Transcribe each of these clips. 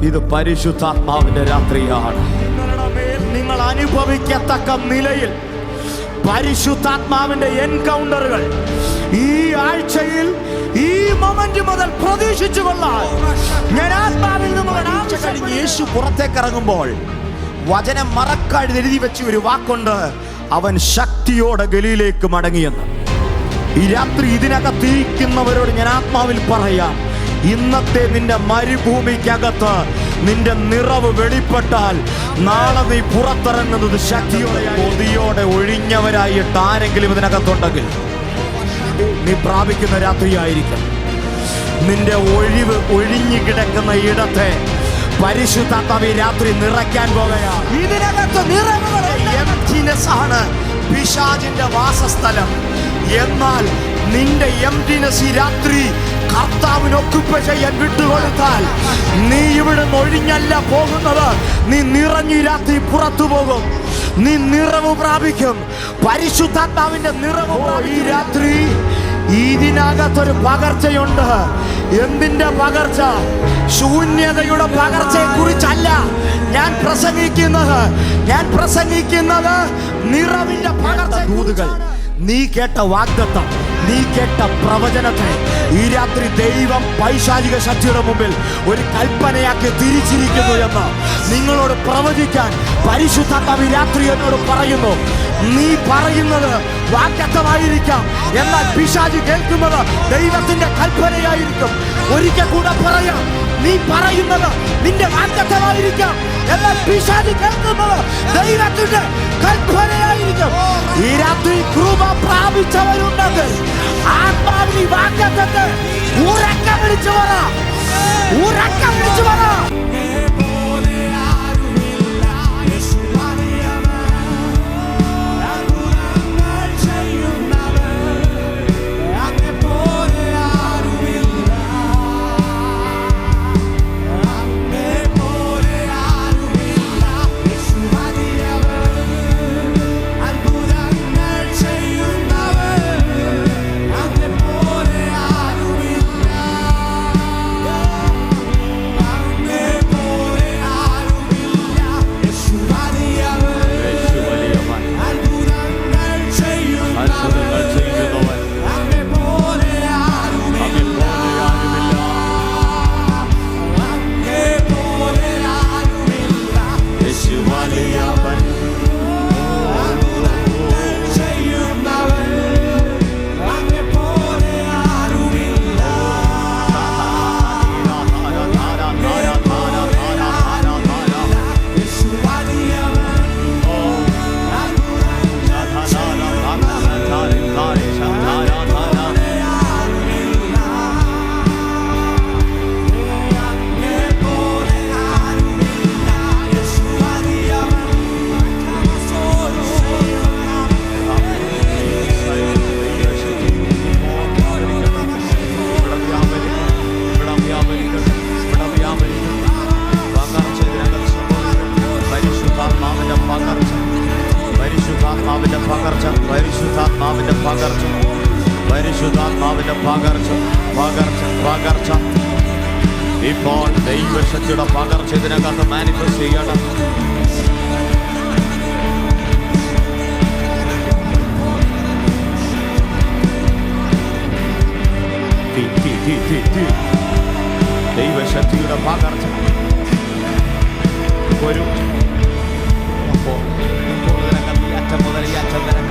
ഇത് പരിശുദ്ധാത്മാവിന്റെ രാത്രിയാണ്. നിങ്ങളുടെ മേൽ നിങ്ങൾ അനുഭവിക്കത്തക്ക നിലയിൽ പരിശുദ്ധാത്മാവിന്റെ എൻകൗണ്ടറുകൾ ഈ ആഴ്ചയിൽ ഈ മൊമെന്റ് മുതൽ പ്രതീക്ഷിച്ചു കൊള്ളാം. ഞാൻ ആത്മാവിൽ നിന്ന് കഴിഞ്ഞ് യേശു പുറത്തേക്ക് ഇറങ്ങുമ്പോൾ വചനം മറക്കാതെ എഴുതി വെച്ച ഒരു വാക്കുണ്ട്, അവൻ ശക്തിയോടെ ഗലീലേക്ക് മടങ്ങിയെന്ന്. ഈ രാത്രി ഇതിനകത്തിരിക്കുന്നവരോട് ഞാൻ ആത്മാവിൽ പറയാം, ഇന്നത്തെ നിന്റെ മരുഭൂമിക്കകത്ത് നിന്റെ നിറവ് വെളിപ്പെട്ടാൽ നാളെ നീ പുറത്തിറങ്ങുന്നത് ശക്തിയോടെ. കൊതിയോടെ ഒഴിഞ്ഞവരായിട്ട് ആരെങ്കിലും ഇതിനകത്തുണ്ടെങ്കിൽ നീ പ്രാപിക്കുന്ന രാത്രിയായിരിക്കും. നിന്റെ ഒഴിഞ്ഞു കിടക്കുന്ന ഇടത്തെ പരിശുദ്ധാത്മാവ് രാത്രി നിറയ്ക്കാൻ പോകുകയാണ്. ഇതിനകത്ത് ആണ് പിശാചിന്റെ വാസസ്ഥലം. എന്നാൽ നിന്റെ എംപ്റ്റിനെസ് ഈ രാത്രി കർത്താവിന് ഒക്കുപ്പ ചെയ്യാൻ വിട്ടുകൊടുത്താൽ നീ ഇവിടെ ഒഴിഞ്ഞല്ല പോകുന്നത്, നീ നിറഞ്ഞു രാത്രി പുറത്തു പോകും. നീ നിറവ് പ്രാപിക്കും, പരിശുദ്ധാത്മാവിന്റെ നിറവ്. ഈ രാത്രി ഇതിനകത്തൊരു പകർച്ചയുണ്ട്. എന്തിന്റെ പകർച്ച? ശൂന്യതയുടെ പകർച്ചയെ കുറിച്ചല്ല ഞാൻ പ്രസംഗിക്കുന്നത് നിറവിന്റെ പകർച്ച. ദൂതുകൾ, നീ കേട്ട വാഗ്ദത്തം, നീ കേട്ട പ്രവചനത്തെ ഈ രാത്രി ദൈവം പൈശാചിക ശക്തിയുടെ മുമ്പിൽ ഒരു കൽപ്പനയാക്കി തിരിച്ചിരിക്കുന്നു എന്ന് നിങ്ങളോട് പ്രവചിക്കാൻ പരിശുദ്ധാത്മാവ് ഈ രാത്രി എന്നോട് പറയുന്നു. നീ പറയുന്നത് വാഗ്ദത്തമായിരിക്കാം, എന്നാൽ പിശാച് കേൾക്കുന്നത് ദൈവത്തിന്റെ കൽപ്പനയായിരിക്കും. ഒരിക്കൽ കൂടെ പറയാം, നീ പറയുന്നത് നിന്റെ വാഗ്ദത്തമായിരിക്കാം, എന്നാൽ പിശാച് കേൾക്കുന്നത് ദൈവത്തിന്റെ കൽപ്പനയായിരിക്കും. ഈ രാത്രി കൃപ പ്രാപിച്ചവരുണ്ടെങ്കിൽ ആത്മാവിൽ വാഗ്ദത്തത്തെ ഉറക്കം വിളിച്ചു പറ. പകർച്ച ഇപ്പോൾ ദൈവശക്തിയുടെ പകർച്ച ഇതിനകത്ത് മാനിഫെസ്റ്റ് ചെയ്യണം. ദൈവശക്തിയുടെ പകർച്ച ഒരു അറ്റം മുതൽ ഈ അറ്റം വരെ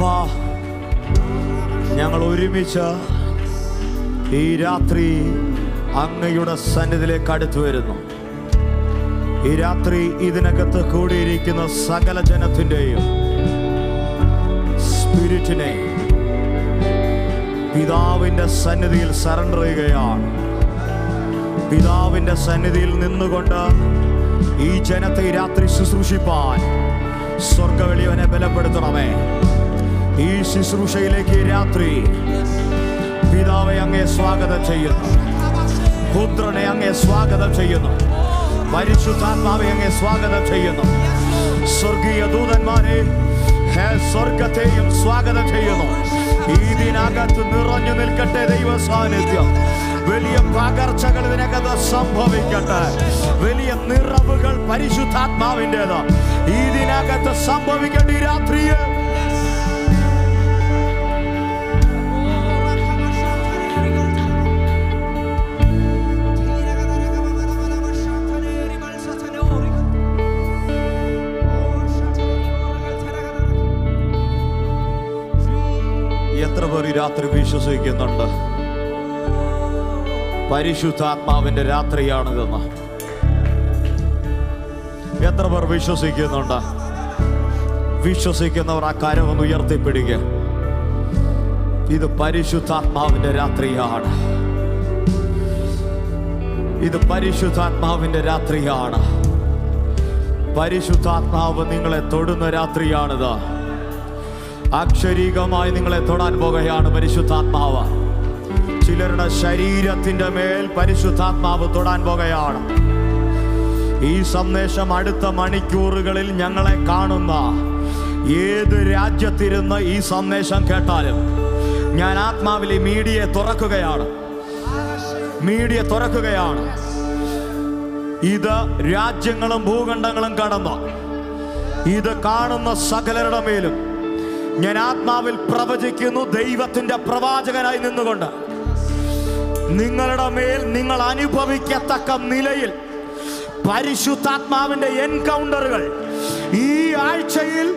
അപ്പാ, ഞങ്ങൾ ഒരുമിച്ച് ഈ രാത്രി അങ്ങയുടെ സന്നിധിയിലേക്ക് അടുത്തു വരുന്നു. ഈ രാത്രി ഇതിനകത്ത് കൂടിയിരിക്കുന്ന സകല ജനത്തിൻ്റെയും സ്പിരിറ്റിനെ പിതാവിൻ്റെ സന്നിധിയിൽ സറണ്ടർ ചെയ്യുകയാണ്. പിതാവിൻ്റെ സന്നിധിയിൽ നിന്നുകൊണ്ട് ഈ ജനത്തെ ഈ രാത്രി ശുശ്രൂഷിപ്പാൻ സ്വർഗവെളിയവനെ ബലപ്പെടുത്തണമേ. ഈ ശുശ്രൂഷയിലേക്ക് ഈ രാത്രി പിതാവെ അങ്ങേ സ്വാഗതം ചെയ്യുന്നു. പുത്രനെ അങ്ങേ സ്വാഗതം ചെയ്യുന്നു. പരിശുദ്ധാത്മാവെ അങ്ങേ സ്വാഗതം ചെയ്യുന്നു. സ്വർഗീയ ദൂതന്മാരെ സ്വർഗത്തെയും സ്വാഗതം ചെയ്യുന്നു. ഇതിനകത്ത് നിറഞ്ഞു നിൽക്കട്ടെ ദൈവ സാന്നിധ്യം. വലിയ പകർച്ചകൾ ഇതിനകത്ത് സംഭവിക്കട്ടെ. വലിയ നിറവുകൾ പരിശുദ്ധാത്മാവിൻ്റെത് ഇതിനകത്ത് സംഭവിക്കട്ടെ. ഈ രാത്രിയിൽ എത്ര പേർ ഈ രാത്രി വിശ്വസിക്കുന്നുണ്ട് പരിശുദ്ധാത്മാവിന്റെ രാത്രിയാണിതെന്ന്? എത്ര പേർ വിശ്വസിക്കുന്നുണ്ട്? വിശ്വസിക്കുന്നവർ ആ കാര്യം ഒന്ന് ഉയർത്തിപ്പിടിക്കുക. ഇത് പരിശുദ്ധാത്മാവിന്റെ രാത്രിയാണ്. ഇത് പരിശുദ്ധാത്മാവിന്റെ രാത്രിയാണ്. പരിശുദ്ധാത്മാവ് നിങ്ങളെ തൊടുന്ന രാത്രിയാണിത്. അക്ഷരീകമായി നിങ്ങളെ തൊടാൻ പോകുകയാണ് പരിശുദ്ധാത്മാവ്. ചിലരുടെ ശരീരത്തിന്റെ മേൽ പരിശുദ്ധാത്മാവ് തൊടാൻ പോകുകയാണ്. ഈ സന്ദേശം അടുത്ത മണിക്കൂറുകളിൽ ഞങ്ങളെ കാണുന്ന ഏത് രാജ്യത്തിരുന്ന് ഈ സന്ദേശം കേട്ടാലും ഞാൻ ആത്മാവിൽ മീഡിയ തുറക്കുകയാണ്. ഇത് രാജ്യങ്ങളും ഭൂഖണ്ഡങ്ങളും കടന്ന് ഇത് കാണുന്ന സകലരുടെ മേലും ഞാൻ ആത്മാവിൽ പ്രവചിക്കുന്നു. ദൈവത്തിന്റെ പ്രവാചകനായി നിന്നുകൊണ്ട് നിങ്ങളുടെ മേൽ നിങ്ങൾ അനുഭവിക്കത്തക്ക നിലയിൽ പരിശുദ്ധാത്മാവിന്റെ എൻകൗണ്ടറുകൾ ഈ ആഴ്ചയിൽ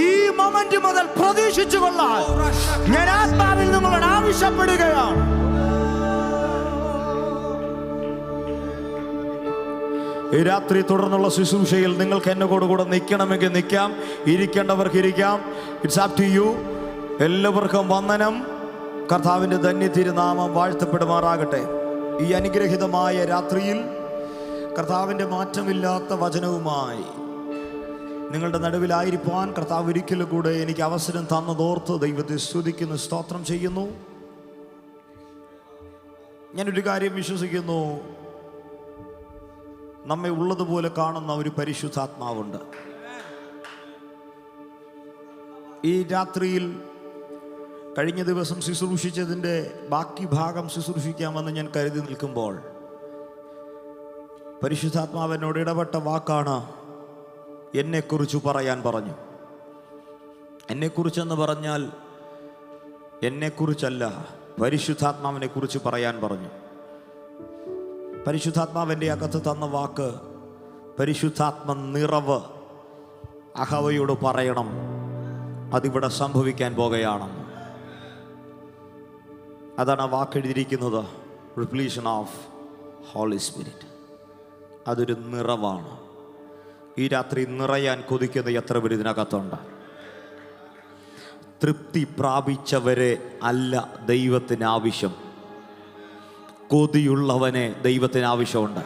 ഈ മൊമെന്റ് മുതൽ പ്രതീക്ഷിച്ചു കൊള്ളാൻ ഞാൻ ആത്മാവിൽ നിങ്ങളോട് ആവശ്യപ്പെടുകയാണ്. ഈ രാത്രി തുടർന്നുള്ള ശുശ്രൂഷയിൽ നിങ്ങൾക്ക് എന്നെ കൂടെ നിൽക്കണമെങ്കിൽ നിൽക്കാം, ഇരിക്കേണ്ടവർക്ക് ഇരിക്കാം. It's up to you. എല്ലാവർക്കും വന്ദനം. കർത്താവിൻ്റെ ധന്യ തിരുനാമം വാഴ്ത്തപ്പെടുമാറാകട്ടെ. ഈ അനുഗ്രഹീതമായ രാത്രിയിൽ കർത്താവിൻ്റെ മാറ്റമില്ലാത്ത വചനവുമായി നിങ്ങളുടെ നടുവിലായിരിക്കാൻ കർത്താവ് ഒരിക്കലും കൂടെ എനിക്ക് അവസരം തന്നതോർത്ത് ദൈവത്തെ സ്തുതിക്കുന്നു, സ്തോത്രം ചെയ്യുന്നു. ഞാനൊരു കാര്യം വിശ്വസിക്കുന്നു, നമ്മെ ഉള്ളതുപോലെ കാണുന്ന ഒരു പരിശുദ്ധാത്മാവുണ്ട്. ഈ രാത്രിയിൽ കഴിഞ്ഞ ദിവസം ശുശ്രൂഷിച്ചതിൻ്റെ ബാക്കി ഭാഗം ശുശ്രൂഷിക്കാമെന്ന് ഞാൻ കരുതി നിൽക്കുമ്പോൾ പരിശുദ്ധാത്മാവിനോട് ഇടപെട്ട വാക്കാണ് എന്നെക്കുറിച്ച് പറയാൻ പറഞ്ഞു. എന്നെക്കുറിച്ചെന്ന് പറഞ്ഞാൽ എന്നെക്കുറിച്ചല്ല, പരിശുദ്ധാത്മാവിനെ കുറിച്ച് പറയാൻ പറഞ്ഞു. പരിശുദ്ധാത്മാവിൻ്റെ അകത്ത് തന്ന വാക്ക് പരിശുദ്ധാത്മ നിറവ് അഹവയോട് പറയണം, അതിവിടെ സംഭവിക്കാൻ പോകുകയാണെന്ന്. അതാണ് ആ വാക്ക് എഴുതിയിരിക്കുന്നത്, റിപ്ലീഷൻ ഓഫ് ഹോളി സ്പിരിറ്റ്. അതൊരു നിറവാണ്. ഈ രാത്രി നിറയാൻ കൊതിക്കുന്ന എത്ര പേര് ഇതിനകത്തുണ്ട്? തൃപ്തി പ്രാപിച്ചവരെ അല്ല ദൈവത്തിന് ആവശ്യം, കൊതിയുള്ളവനെ ദൈവത്തിന് ആവശ്യമുണ്ട്.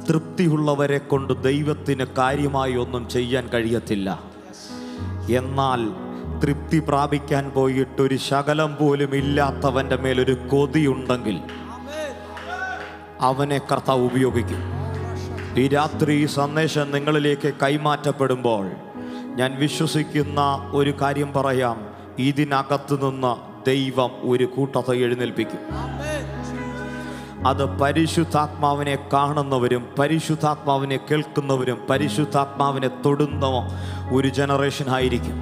തൃപ്തിയുള്ളവരെ കൊണ്ട് ദൈവത്തിന് കാര്യമായി ഒന്നും ചെയ്യാൻ കഴിയത്തില്ല. എന്നാൽ തൃപ്തി പ്രാപിക്കാൻ പോയിട്ടൊരു ശകലം പോലും ഇല്ലാത്തവൻ്റെ മേലൊരു കൊതിയുണ്ടെങ്കിൽ അവനെ കർത്താവ് ഉപയോഗിക്കും. ഈ രാത്രി ഈ സന്ദേശം നിങ്ങളിലേക്ക് കൈമാറ്റപ്പെടുമ്പോൾ ഞാൻ വിശ്വസിക്കുന്ന ഒരു കാര്യം പറയാം, ഇതിനകത്ത് നിന്ന് ദൈവം ഒരു കൂട്ടത്തെ എഴുന്നേൽപ്പിക്കും. അത് പരിശുദ്ധാത്മാവിനെ കാണുന്നവരും പരിശുദ്ധാത്മാവിനെ കേൾക്കുന്നവരും പരിശുദ്ധാത്മാവിനെ തൊടുന്ന ഒരു ജനറേഷൻ ആയിരിക്കും.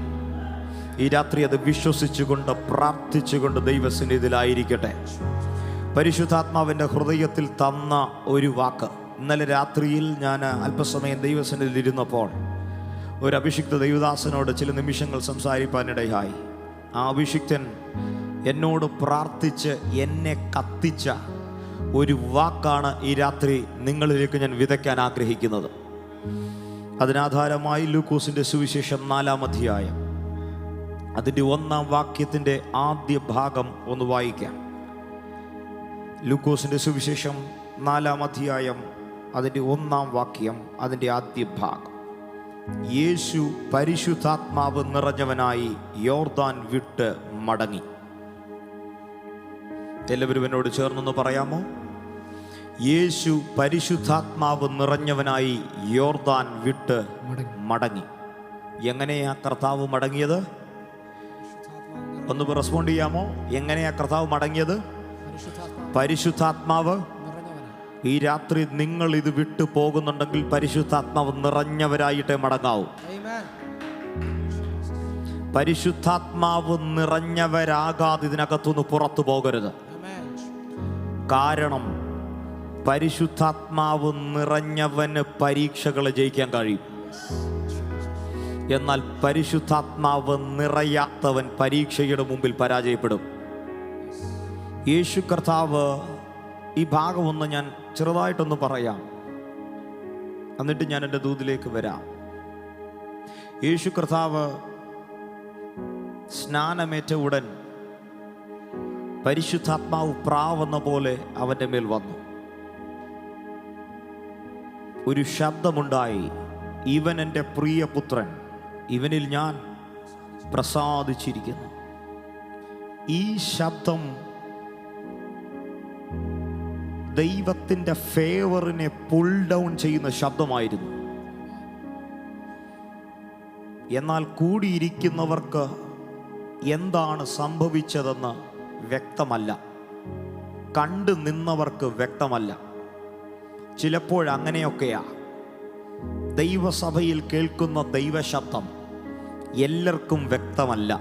ഈ രാത്രി അത് വിശ്വസിച്ചുകൊണ്ട് പ്രാർത്ഥിച്ചുകൊണ്ട് ദൈവസന്നിധിയിലായിരിക്കട്ടെ. പരിശുദ്ധാത്മാവിൻ്റെ ഹൃദയത്തിൽ തന്ന ഒരു വാക്ക്, ഇന്നലെ രാത്രിയിൽ ഞാൻ അല്പസമയം ദൈവസന്നിധിയിൽ ഇരുന്നപ്പോൾ ഒരു അഭിഷിക്ത ദൈവദാസനോട് ചില നിമിഷങ്ങൾ സംസാരിപ്പാനിടയായി. ആ അഭിഷിക്തൻ എന്നോട് പ്രാർത്ഥിച്ച് എന്നെ കത്തിച്ച ഒരു വാക്കാണ് ഈ രാത്രി നിങ്ങളിലേക്ക് ഞാൻ വിതയ്ക്കാൻ ആഗ്രഹിക്കുന്നത്. അതിനാധാരമായി ലൂക്കോസിന്റെ സുവിശേഷം 4-ാം അധ്യായം അതിൻ്റെ 1-ാം വാക്യത്തിൻ്റെ ആദ്യ ഭാഗം ഒന്ന് വായിക്കാം. ലൂക്കോസിന്റെ സുവിശേഷം 4-ാം അധ്യായം അതിൻ്റെ 1-ാം വാക്യം, അതിൻ്റെ ആദ്യ ഭാഗം. യേശു പരിശുദ്ധാത്മാവ് നിറഞ്ഞവനായി യോർദാൻ വിട്ട് മടങ്ങി. എല്ലാവരും എന്നോട് ചേർന്നൊന്ന് പറയാമോ? യേശു പരിശുദ്ധാത്മാവ് നിറഞ്ഞവനായി യോർദാൻ വിട്ട് മടങ്ങി. എങ്ങനെയാ കർത്താവ് മടങ്ങിയത്? ഒന്ന് റെസ്പോണ്ട് ചെയ്യാമോ? എങ്ങനെയാ കർത്താവ് മടങ്ങിയത്? പരിശുദ്ധാത്മാവ്. ഈ രാത്രി നിങ്ങൾ ഇത് വിട്ടു പോകുന്നുണ്ടെങ്കിൽ പരിശുദ്ധാത്മാവ് നിറഞ്ഞവരായിട്ടേ മടങ്ങാവൂ. പരിശുദ്ധാത്മാവ് നിറഞ്ഞവരാകാതെ ഇതിനകത്തുനിന്ന് പുറത്തു പോകരുത്. കാരണം പരിശുദ്ധാത്മാവ് നിറഞ്ഞവന് പരീക്ഷകൾ ജയിക്കാൻ കഴിയും. എന്നാൽ പരിശുദ്ധാത്മാവ് നിറയാത്തവൻ പരീക്ഷയുടെ മുമ്പിൽ പരാജയപ്പെടും. യേശു കർത്താവ്, ഈ ഭാഗം ഒന്ന് ഞാൻ ചെറുതായിട്ടൊന്ന് പറയാം, എന്നിട്ട് ഞാൻ എൻ്റെ ദൂതിലേക്ക് വരാം. യേശു കർത്താവ് സ്നാനമേറ്റ ഉടൻ പരിശുദ്ധാത്മാവ് പ്രാവെന്ന പോലെ അവൻ്റെ മേൽ വന്നു. ഒരു ശബ്ദമുണ്ടായി, ഇവൻ എൻ്റെ പ്രിയപുത്രൻ, ഇവനിൽ ഞാൻ പ്രസാദിച്ചിരിക്കുന്നു. ഈ ശബ്ദം ദൈവത്തിൻ്റെ ഫേവറിനെ പുൾ ഡൗൺ ചെയ്യുന്ന ശബ്ദമായിരുന്നു. എന്നാൽ കൂടിയിരിക്കുന്നവർക്ക് എന്താണ് സംഭവിച്ചതെന്ന് വ്യക്തമല്ല. കണ്ടു നിന്നവർക്ക് വ്യക്തമല്ല. ചിലപ്പോഴങ്ങനെയൊക്കെയാ. ദൈവസഭയിൽ കേൾക്കുന്ന ദൈവശബ്ദം എല്ലാവർക്കും വ്യക്തമല്ല,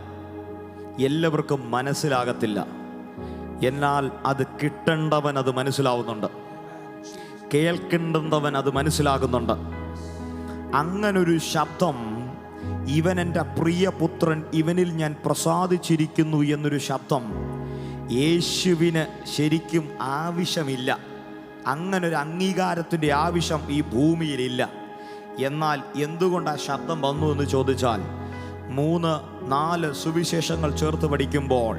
എല്ലാവർക്കും മനസ്സിലാകത്തില്ല. എന്നാൽ അത് കിട്ടേണ്ടവൻ അത് മനസ്സിലാവുന്നുണ്ട്, കേൾക്കേണ്ടവൻ അത് മനസ്സിലാകുന്നുണ്ട്. അങ്ങനൊരു ശബ്ദം, ഇവൻ എൻ്റെ പ്രിയപുത്രൻ, ഇവനിൽ ഞാൻ പ്രസാദിച്ചിരിക്കുന്നു എന്നൊരു ശബ്ദം യേശുവിന് ശരിക്കും ആവശ്യമില്ല. അങ്ങനൊരു അംഗീകാരത്തിൻ്റെ ആവശ്യം ഈ ഭൂമിയിലില്ല. എന്നാൽ എന്തുകൊണ്ട് ആ ശബ്ദം വന്നു എന്ന് ചോദിച്ചാൽ, 3-4 സുവിശേഷങ്ങൾ ചേർത്ത് പഠിക്കുമ്പോൾ,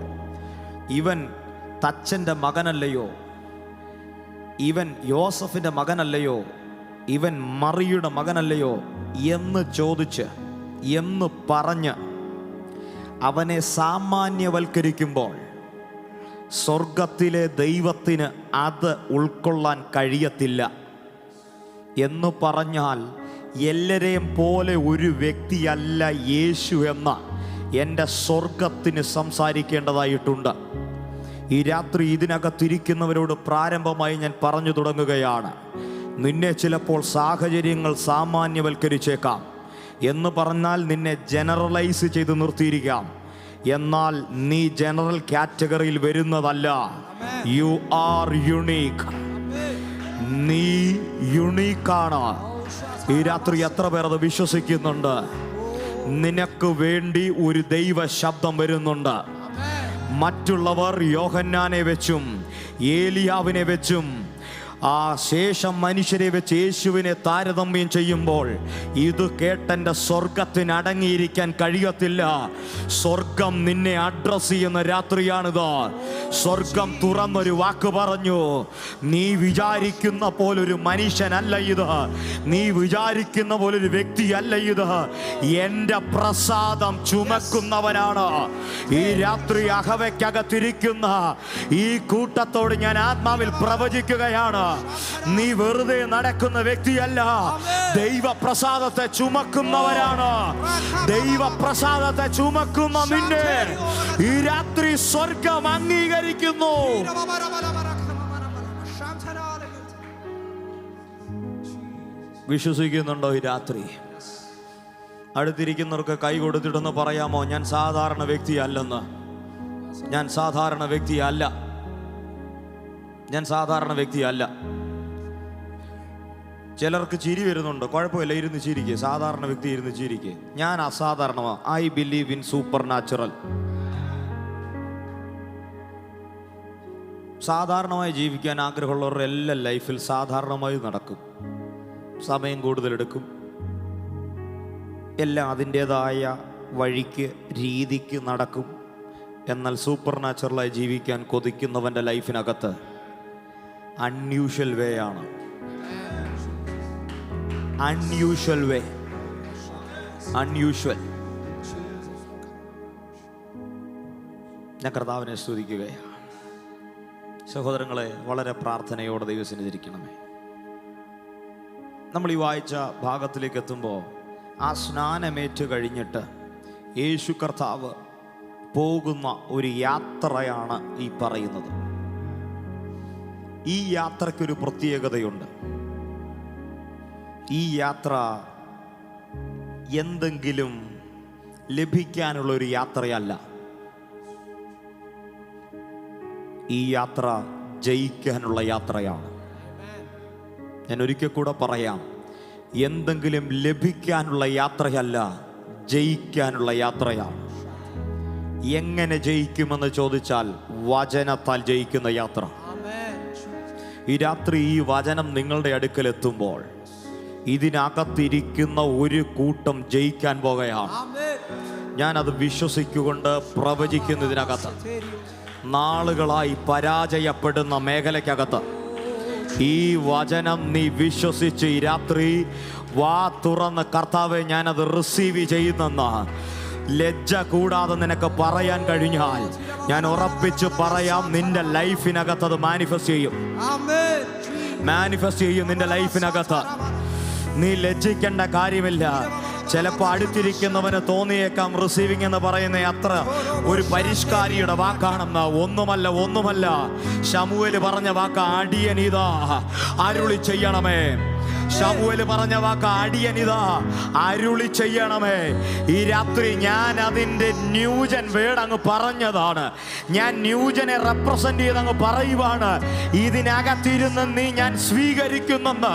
ഇവൻ തച്ചൻ്റെ മകനല്ലയോ, ഇവൻ യോസഫിൻ്റെ മകനല്ലയോ, ഇവൻ മറിയുടെ മകനല്ലയോ എന്ന് ചോദിച്ച് എന്ന് പറഞ്ഞ് അവനെ സാമാന്യവൽക്കരിക്കുമ്പോൾ സ്വർഗത്തിലെ ദൈവത്തിന് അത് ഉൾക്കൊള്ളാൻ കഴിയത്തില്ല. എന്ന് പറഞ്ഞാൽ എല്ലാരെയും പോലെ ഒരു വ്യക്തിയല്ല യേശു എന്ന എൻ്റെ സ്വർഗത്തിന് സംസാരിക്കേണ്ടതായിട്ടുണ്ട്. ഈ രാത്രി ഇതിനകത്തിരിക്കുന്നവരോട് പ്രാരംഭമായി ഞാൻ പറഞ്ഞു തുടങ്ങുകയാണ്. നിന്നെ ചിലപ്പോൾ സാഹചര്യങ്ങൾ സാമാന്യവൽക്കരിച്ചേക്കാം. എന്ന് പറഞ്ഞാൽ നിന്നെ ജനറലൈസ് ചെയ്ത് നിർത്തിയിരിക്കാം. എന്നാൽ നീ ജനറൽ കാറ്റഗറിയിൽ വരുന്നതല്ല. You are unique. നീ യുണീക്കാണ്. ഈ രാത്രി എത്ര പേർ അത് വിശ്വസിക്കുന്നുണ്ട്? നിനക്ക് വേണ്ടി ഒരു ദൈവ ശബ്ദം വരുന്നുണ്ട്. മറ്റുള്ളവർ യോഹന്നാനെ വെച്ചും ഏലിയാവിനെ വെച്ചും ആ ശേഷം മനുഷ്യരെ വെച്ച് യേശുവിനെ താരതമ്യം ചെയ്യുമ്പോൾ ഇത് കേട്ടെൻ്റെ സ്വർഗത്തിന് അടങ്ങിയിരിക്കാൻ കഴിയത്തില്ല. സ്വർഗം നിന്നെ അഡ്രസ് ചെയ്യുന്ന രാത്രിയാണിത്. സ്വർഗം തുറന്നൊരു വാക്ക് പറഞ്ഞു, നീ വിചാരിക്കുന്ന പോലൊരു മനുഷ്യനല്ല ഇത്, നീ വിചാരിക്കുന്ന പോലൊരു വ്യക്തിയല്ല ഇത്, എൻ്റെ പ്രസാദം ചുമക്കുന്നവനാണ്. ഈ രാത്രി അഹവയ്ക്കകത്തിരിക്കുന്ന ഈ കൂട്ടത്തോട് ഞാൻ ആത്മാവിൽ പ്രവചിക്കുകയാണ്, നീ വെറുതെ നടക്കുന്ന വ്യക്തിയല്ല, ദൈവപ്രസാദത്തെ ചുമക്കുന്നവരാണ്. ദൈവപ്രസാദത്തെ ചുമക്കുന്ന നിന്നെ ഈ രാത്രി സ്വർഗം അംഗീകരിക്കുന്നു. വിശ്വസിക്കുന്നുണ്ടോ? ഈ രാത്രി അടുത്തിരിക്കുന്നവർക്ക് കൈ കൊടുത്തിട്ടൊന്ന് പറയാമോ, ഞാൻ സാധാരണ വ്യക്തിയല്ലെന്ന്. ഞാൻ സാധാരണ വ്യക്തിയല്ല. ഞാൻ സാധാരണ വ്യക്തിയല്ല. ചിലർക്ക് ചിരി വരുന്നുണ്ട്, കുഴപ്പമില്ല, ഇരുന്ന് ചിരിക്കുക. സാധാരണ വ്യക്തി ഇരുന്ന് ചിരിക്കുക. ഞാൻ അസാധാരണമാണ്. I believe in supernatural. സാധാരണമായി ജീവിക്കാൻ ആഗ്രഹമുള്ളവരുടെ എല്ലാ ലൈഫിൽ സാധാരണമായി നടക്കും. സമയം കൂടുതലെടുക്കും, എല്ലാം അതിൻ്റേതായ വഴിക്ക് രീതിക്ക് നടക്കും. എന്നാൽ സൂപ്പർ നാച്ചുറലായി ജീവിക്കാൻ കൊതിക്കുന്നവൻ്റെ ലൈഫിനകത്ത് അൺയൂഷ്വൽ വേ ആണ്. അൺയൂഷ്വൽ വേ, അൺയൂഷ്വൽ. ഞാൻ കർത്താവിനെ സ്തുതിക്കുകയാണ്. സഹോദരങ്ങളെ, വളരെ പ്രാർത്ഥനയോടെ ദൈവസന്നിധിയിരിക്കണമേ. നമ്മൾ ഈ വായിച്ച ഭാഗത്തിലേക്ക് എത്തുമ്പോൾ ആ സ്നാനമേറ്റ് കഴിഞ്ഞിട്ട് യേശു കർത്താവ് പോകുന്ന ഒരു യാത്രയാണ് ഈ പറയുന്നത്. ഈ യാത്രയ്ക്കൊരു പ്രത്യേകതയുണ്ട്. ഈ യാത്ര എന്തെങ്കിലും ലഭിക്കാനുള്ള ഒരു യാത്രയല്ല. ഈ യാത്ര ജയിക്കാനുള്ള യാത്രയാണ്. ഞാൻ ഒരിക്കൽ കൂടെ പറയാം, എന്തെങ്കിലും ലഭിക്കാനുള്ള യാത്രയല്ല, ജയിക്കാനുള്ള യാത്രയാണ്. എങ്ങനെ ജയിക്കുമെന്ന് ചോദിച്ചാൽ വചനത്താൽ ജയിക്കുന്ന യാത്ര. ഈ രാത്രി ഈ വചനം നിങ്ങളുടെ അടുക്കൽ എത്തുമ്പോൾ ഇതിനകത്തിരിക്കുന്ന ഒരു കൂട്ടം ജയിക്കാൻ പോകുകയാണ്. ഞാനത് വിശ്വസിക്കുകൊണ്ട് പ്രവചിക്കുന്നു. ഇതിനകത്ത് നാളുകളായി പരാജയപ്പെടുന്ന മേഖലയ്ക്കകത്ത് ഈ വചനം നീ വിശ്വസിച്ച് ഈ രാത്രി വാ തുറന്ന് കർത്താവെ ഞാനത് റിസീവ് ചെയ്യുന്നെന്ന് ലജ്ജ കൂടാതെ നിനക്ക് പറയാൻ കഴിഞ്ഞാൽ ഞാൻ ഉറപ്പിച്ച് പറയാം, നിന്റെ ലൈഫിനകത്ത് അത് മാനിഫെസ്റ്റ് ചെയ്യും. മാനിഫെസ്റ്റ് ചെയ്യും നിന്റെ ലൈഫിനകത്ത്. നീ ലജ്ജിക്കേണ്ട കാര്യമില്ല. ചിലപ്പോൾ അടുത്തിരിക്കുന്നവന് തോന്നിയേക്കാം റിസീവിങ് എന്ന് പറയുന്ന അത്ര ഒരു പരിഷ്കാരിയുടെ വാക്കാണെന്ന്. ഒന്നുമല്ല. ശമൂവേൽ പറഞ്ഞ വാക്ക് അടിയനിതാ അരുളി ചെയ്യണമേ. ശമൂവേൽ പറഞ്ഞ വാക്ക് അടിയനിതാ അരുളി ചെയ്യണമേ. ഈ രാത്രി ഞാൻ അതിൻ്റെ ന്യൂജൻ വേർഡ് അങ്ങ് പറഞ്ഞതാണ്. ഞാൻ ന്യൂജനെ റെപ്രസെന്റ് ചെയ്ത് അങ്ങ് പറയുവാണ്. ഇതിനകത്തിരുന്ന് നീ ഞാൻ സ്വീകരിക്കുന്നെന്ന്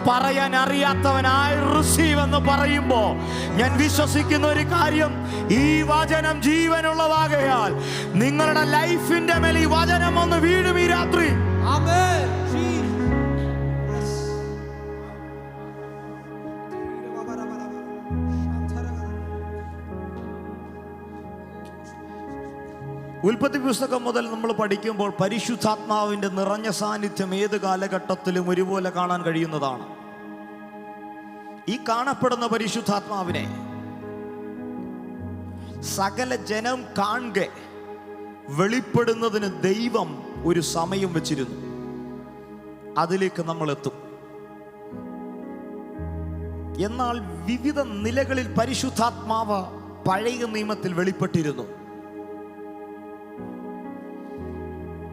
പറയാൻ അറിയാത്തവനായി റിസീവ് എന്ന് പറയുമ്പോൾ ഞാൻ വിശ്വസിക്കുന്ന ഒരു കാര്യം, ഈ വചനം ജീവനുള്ളതാകയാൽ നിങ്ങളുടെ ലൈഫിന്റെ മേൽ ഈ വചനം ഒന്ന് വീഴും ഈ രാത്രി. ആമേൻ. ഉൽപ്പത്തി പുസ്തകം മുതൽ നമ്മൾ പഠിക്കുമ്പോൾ പരിശുദ്ധാത്മാവിൻ്റെ നിറഞ്ഞ സാന്നിധ്യം ഏത് കാലഘട്ടത്തിലും ഒരുപോലെ കാണാൻ കഴിയുന്നതാണ്. ഈ കാണപ്പെടുന്ന പരിശുദ്ധാത്മാവിനെ സകല ജനം കാണുക വെളിപ്പെടുന്നതിന് ദൈവം ഒരു സമയം വെച്ചിരുന്നു. അതിലേക്ക് നമ്മൾ എത്തും. എന്നാൽ വിവിധ നിലകളിൽ പരിശുദ്ധാത്മാവ് പഴയ നിയമത്തിൽ വെളിപ്പെട്ടിരുന്നു.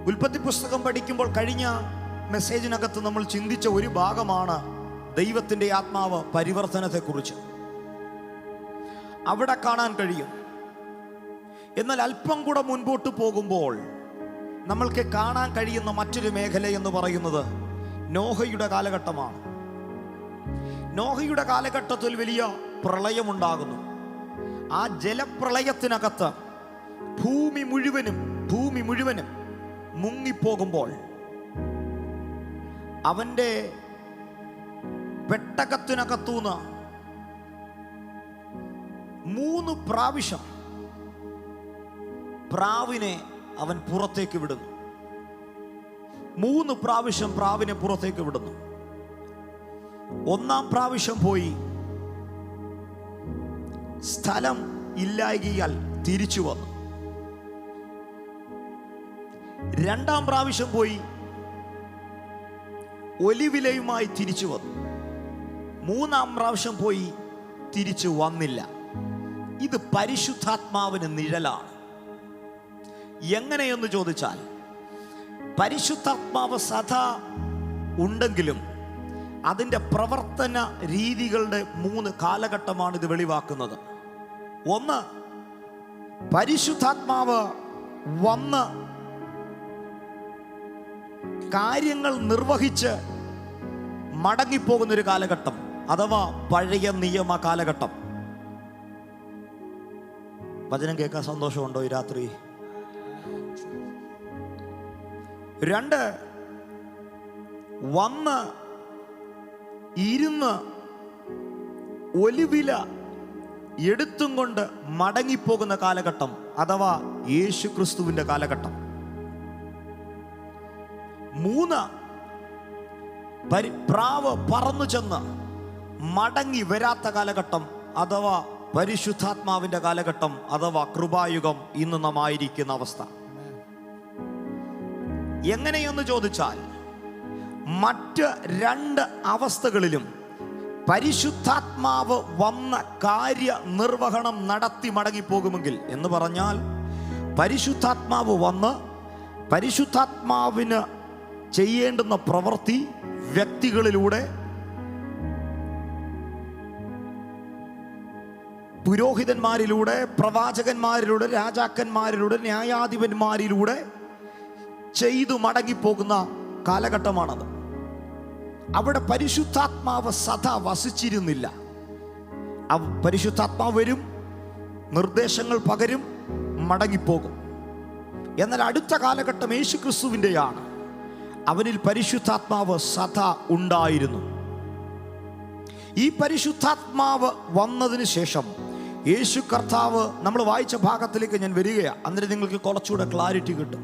ഉൽപ്പത്തി പുസ്തകം പഠിക്കുമ്പോൾ കഴിഞ്ഞ മെസ്സേജിനകത്ത് നമ്മൾ ചിന്തിച്ച ഒരു ഭാഗമാണ് ദൈവത്തിൻ്റെ ആത്മാവ് പരിവർത്തനത്തെക്കുറിച്ച്. അവിടെ കാണാൻ കഴിയും. എന്നാൽ അല്പം കൂടെ മുൻപോട്ട് പോകുമ്പോൾ നമ്മൾക്ക് കാണാൻ കഴിയുന്ന മറ്റൊരു മേഖല എന്ന് പറയുന്നത് നോഹയുടെ കാലഘട്ടമാണ്. നോഹയുടെ കാലഘട്ടത്തിൽ വലിയ പ്രളയമുണ്ടാകുന്നു. ആ ജലപ്രളയത്തിനകത്ത് ഭൂമി മുഴുവനും മുങ്ങിപ്പോകുമ്പോൾ അവൻ്റെ പെട്ടകത്തിനകത്തൂന്ന് 3 പ്രാവശ്യം പ്രാവിനെ അവൻ പുറത്തേക്ക് വിടുന്നു. 3 പ്രാവശ്യം പ്രാവിനെ പുറത്തേക്ക് വിടുന്നു. 1-ാം പ്രാവശ്യം പോയി സ്ഥലം ഇല്ലായ്കയാൽ തിരിച്ചു വന്നു. 2-ാം പ്രാവശ്യം പോയി ഒലിവിലയുമായി തിരിച്ചു വന്നു. 3-ാം പ്രാവശ്യം പോയി തിരിച്ചു വന്നില്ല. ഇത് പരിശുദ്ധാത്മാവിന് നിഴലാണ്. എങ്ങനെയെന്ന് ചോദിച്ചാൽ പരിശുദ്ധാത്മാവ് സദാ ഉണ്ടെങ്കിലും അതിൻ്റെ പ്രവർത്തന രീതികളുടെ 3 കാലഘട്ടമാണ് ഇത് വെളിവാക്കുന്നത്. ഒന്ന്, പരിശുദ്ധാത്മാവ് വന്ന് കാര്യങ്ങൾ നിർവഹിച്ച് മടങ്ങിപ്പോകുന്നൊരു കാലഘട്ടം, അഥവാ പഴയ നിയമ കാലഘട്ടം. വചനം കേൾക്കാൻ സന്തോഷമുണ്ടോ ഈ രാത്രി? 2, വന്ന് ഇരുന്ന് ഒലിവില എടുത്തും കൊണ്ട് മടങ്ങിപ്പോകുന്ന കാലഘട്ടം, അഥവാ യേശു ക്രിസ്തുവിന്റെ കാലഘട്ടം. 3, പ്രാവ് പറന്നു ചെന്ന് മടങ്ങി വരാത്ത കാലഘട്ടം, അഥവാ പരിശുദ്ധാത്മാവിന്റെ കാലഘട്ടം, അഥവാ കൃപായുഗം, ഇന്ന് നാം ആയിരിക്കുന്ന അവസ്ഥ. എങ്ങനെയെന്ന് ചോദിച്ചാൽ, മറ്റ് 2 അവസ്ഥകളിലും പരിശുദ്ധാത്മാവ് വന്ന കാര്യ നിർവഹണം നടത്തി മടങ്ങിപ്പോകുമെങ്കിൽ, എന്ന് പറഞ്ഞാൽ പരിശുദ്ധാത്മാവ് വന്ന് പരിശുദ്ധാത്മാവിന് ചെയ്യേണ്ടുന്ന പ്രവൃത്തി വ്യക്തികളിലൂടെ, പുരോഹിതന്മാരിലൂടെ, പ്രവാചകന്മാരിലൂടെ, രാജാക്കന്മാരിലൂടെ, ന്യായാധിപന്മാരിലൂടെ ചെയ്തു മടങ്ങിപ്പോകുന്ന കാലഘട്ടമാണത്. അവിടെ പരിശുദ്ധാത്മാവ് സദാ വസിച്ചിരുന്നില്ല. പരിശുദ്ധാത്മാവ് വരും, നിർദ്ദേശങ്ങൾ പകരും, മടങ്ങിപ്പോകും. എന്നാൽ അടുത്ത കാലഘട്ടം യേശു ക്രിസ്തുവിൻ്റെയാണ്. അവനിൽ പരിശുദ്ധാത്മാവ് സദാ ഉണ്ടായിരുന്നു. ഈ പരിശുദ്ധാത്മാവ് വന്നതിന് ശേഷം യേശു കർത്താവ്, നമ്മൾ വായിച്ച ഭാഗത്തിലേക്ക് ഞാൻ വരികയാണ്. അന്നേരം നിങ്ങൾക്ക് കുറച്ചുകൂടെ ക്ലാരിറ്റി കിട്ടും.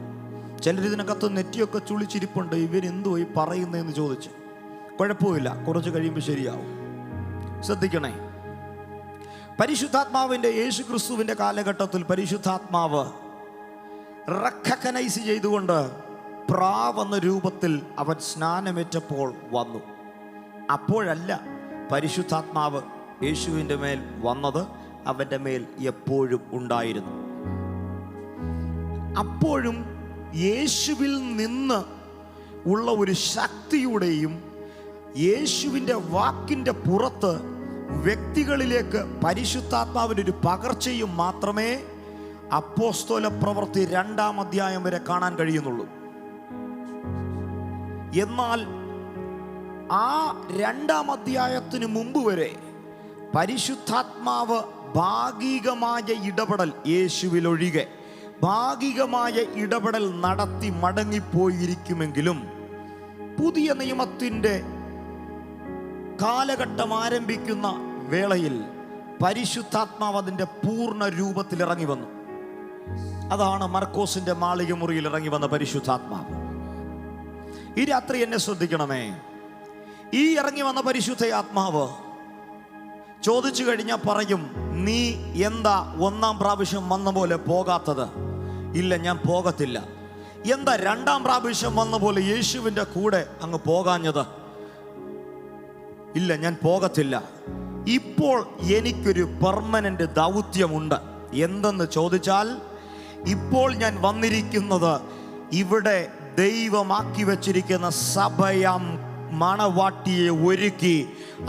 ചിലരിതിനകത്ത് നെറ്റിയൊക്കെ ചുളിച്ചിരിപ്പുണ്ട്, ഇവരെന്തോ ഈ പറയുന്നതെന്ന് ചോദിച്ച്. കുഴപ്പമില്ല, കുറച്ച് കഴിയുമ്പോൾ ശരിയാവും. ശ്രദ്ധിക്കണേ, പരിശുദ്ധാത്മാവിൻ്റെ യേശു ക്രിസ്തുവിൻ്റെ കാലഘട്ടത്തിൽ പരിശുദ്ധാത്മാവ് റെക്കഗ്നൈസ് ചെയ്തുകൊണ്ട് പ്രാവെന്ന രൂപത്തിൽ അവൻ സ്നാനമേറ്റപ്പോൾ വന്നു. അപ്പോഴല്ല പരിശുദ്ധാത്മാവ് യേശുവിൻ്റെ മേൽ വന്നത്, അവൻ്റെ മേൽ എപ്പോഴും ഉണ്ടായിരുന്നു. അപ്പോഴും യേശുവിൽ നിന്ന് ഉള്ള ഒരു ശക്തിയുടെയും യേശുവിൻ്റെ വാക്കിൻ്റെ പുറത്ത് വ്യക്തികളിലേക്ക് പരിശുദ്ധാത്മാവിൻ്റെ ഒരു പകർച്ചയും മാത്രമേ അപ്പോസ്തല പ്രവൃത്തി 2-ാം അധ്യായം വരെ കാണാൻ കഴിയുന്നുള്ളൂ. എന്നാൽ ആ 2-ാം അധ്യായത്തിന് മുമ്പ് വരെ പരിശുദ്ധാത്മാവ് ഭാഗികമായ ഇടപെടൽ, യേശുവിലൊഴികെ ഭാഗികമായ ഇടപെടൽ നടത്തി മടങ്ങിപ്പോയിരിക്കുമെങ്കിലും, പുതിയ നിയമത്തിൻ്റെ കാലഘട്ടം ആരംഭിക്കുന്ന വേളയിൽ പരിശുദ്ധാത്മാവ് അതിൻ്റെ പൂർണ്ണ രൂപത്തിൽ ഇറങ്ങി വന്നു. അതാണ് മർക്കോസിന്റെ മാളിക മുറിയിൽ ഇറങ്ങി വന്ന പരിശുദ്ധാത്മാവ്. ഈ രാത്രി എന്നെ ശ്രദ്ധിക്കണമേ, ഈ ഇറങ്ങി വന്ന പരിശുദ്ധ ആത്മാവ് ചോദിച്ചു കഴിഞ്ഞാൽ പറയും, നീ എന്താ 1-ാം പ്രാവശ്യം വന്ന പോലെ പോകാത്തത്? ഇല്ല, ഞാൻ പോകത്തില്ല. എന്താ 2-ാം പ്രാവശ്യം വന്ന പോലെ യേശുവിൻ്റെ കൂടെ അങ്ങ് പോകാഞ്ഞത്? ഇല്ല, ഞാൻ പോകത്തില്ല. ഇപ്പോൾ എനിക്കൊരു പെർമനന്റ് ദൗത്യമുണ്ട്. എന്തെന്ന് ചോദിച്ചാൽ, ഇപ്പോൾ ഞാൻ വന്നിരിക്കുന്നത് ഇവിടെ ദൈവമാക്കി വച്ചിരിക്കുന്ന സഭയാം മണവാട്ടിയെ ഒരുക്കി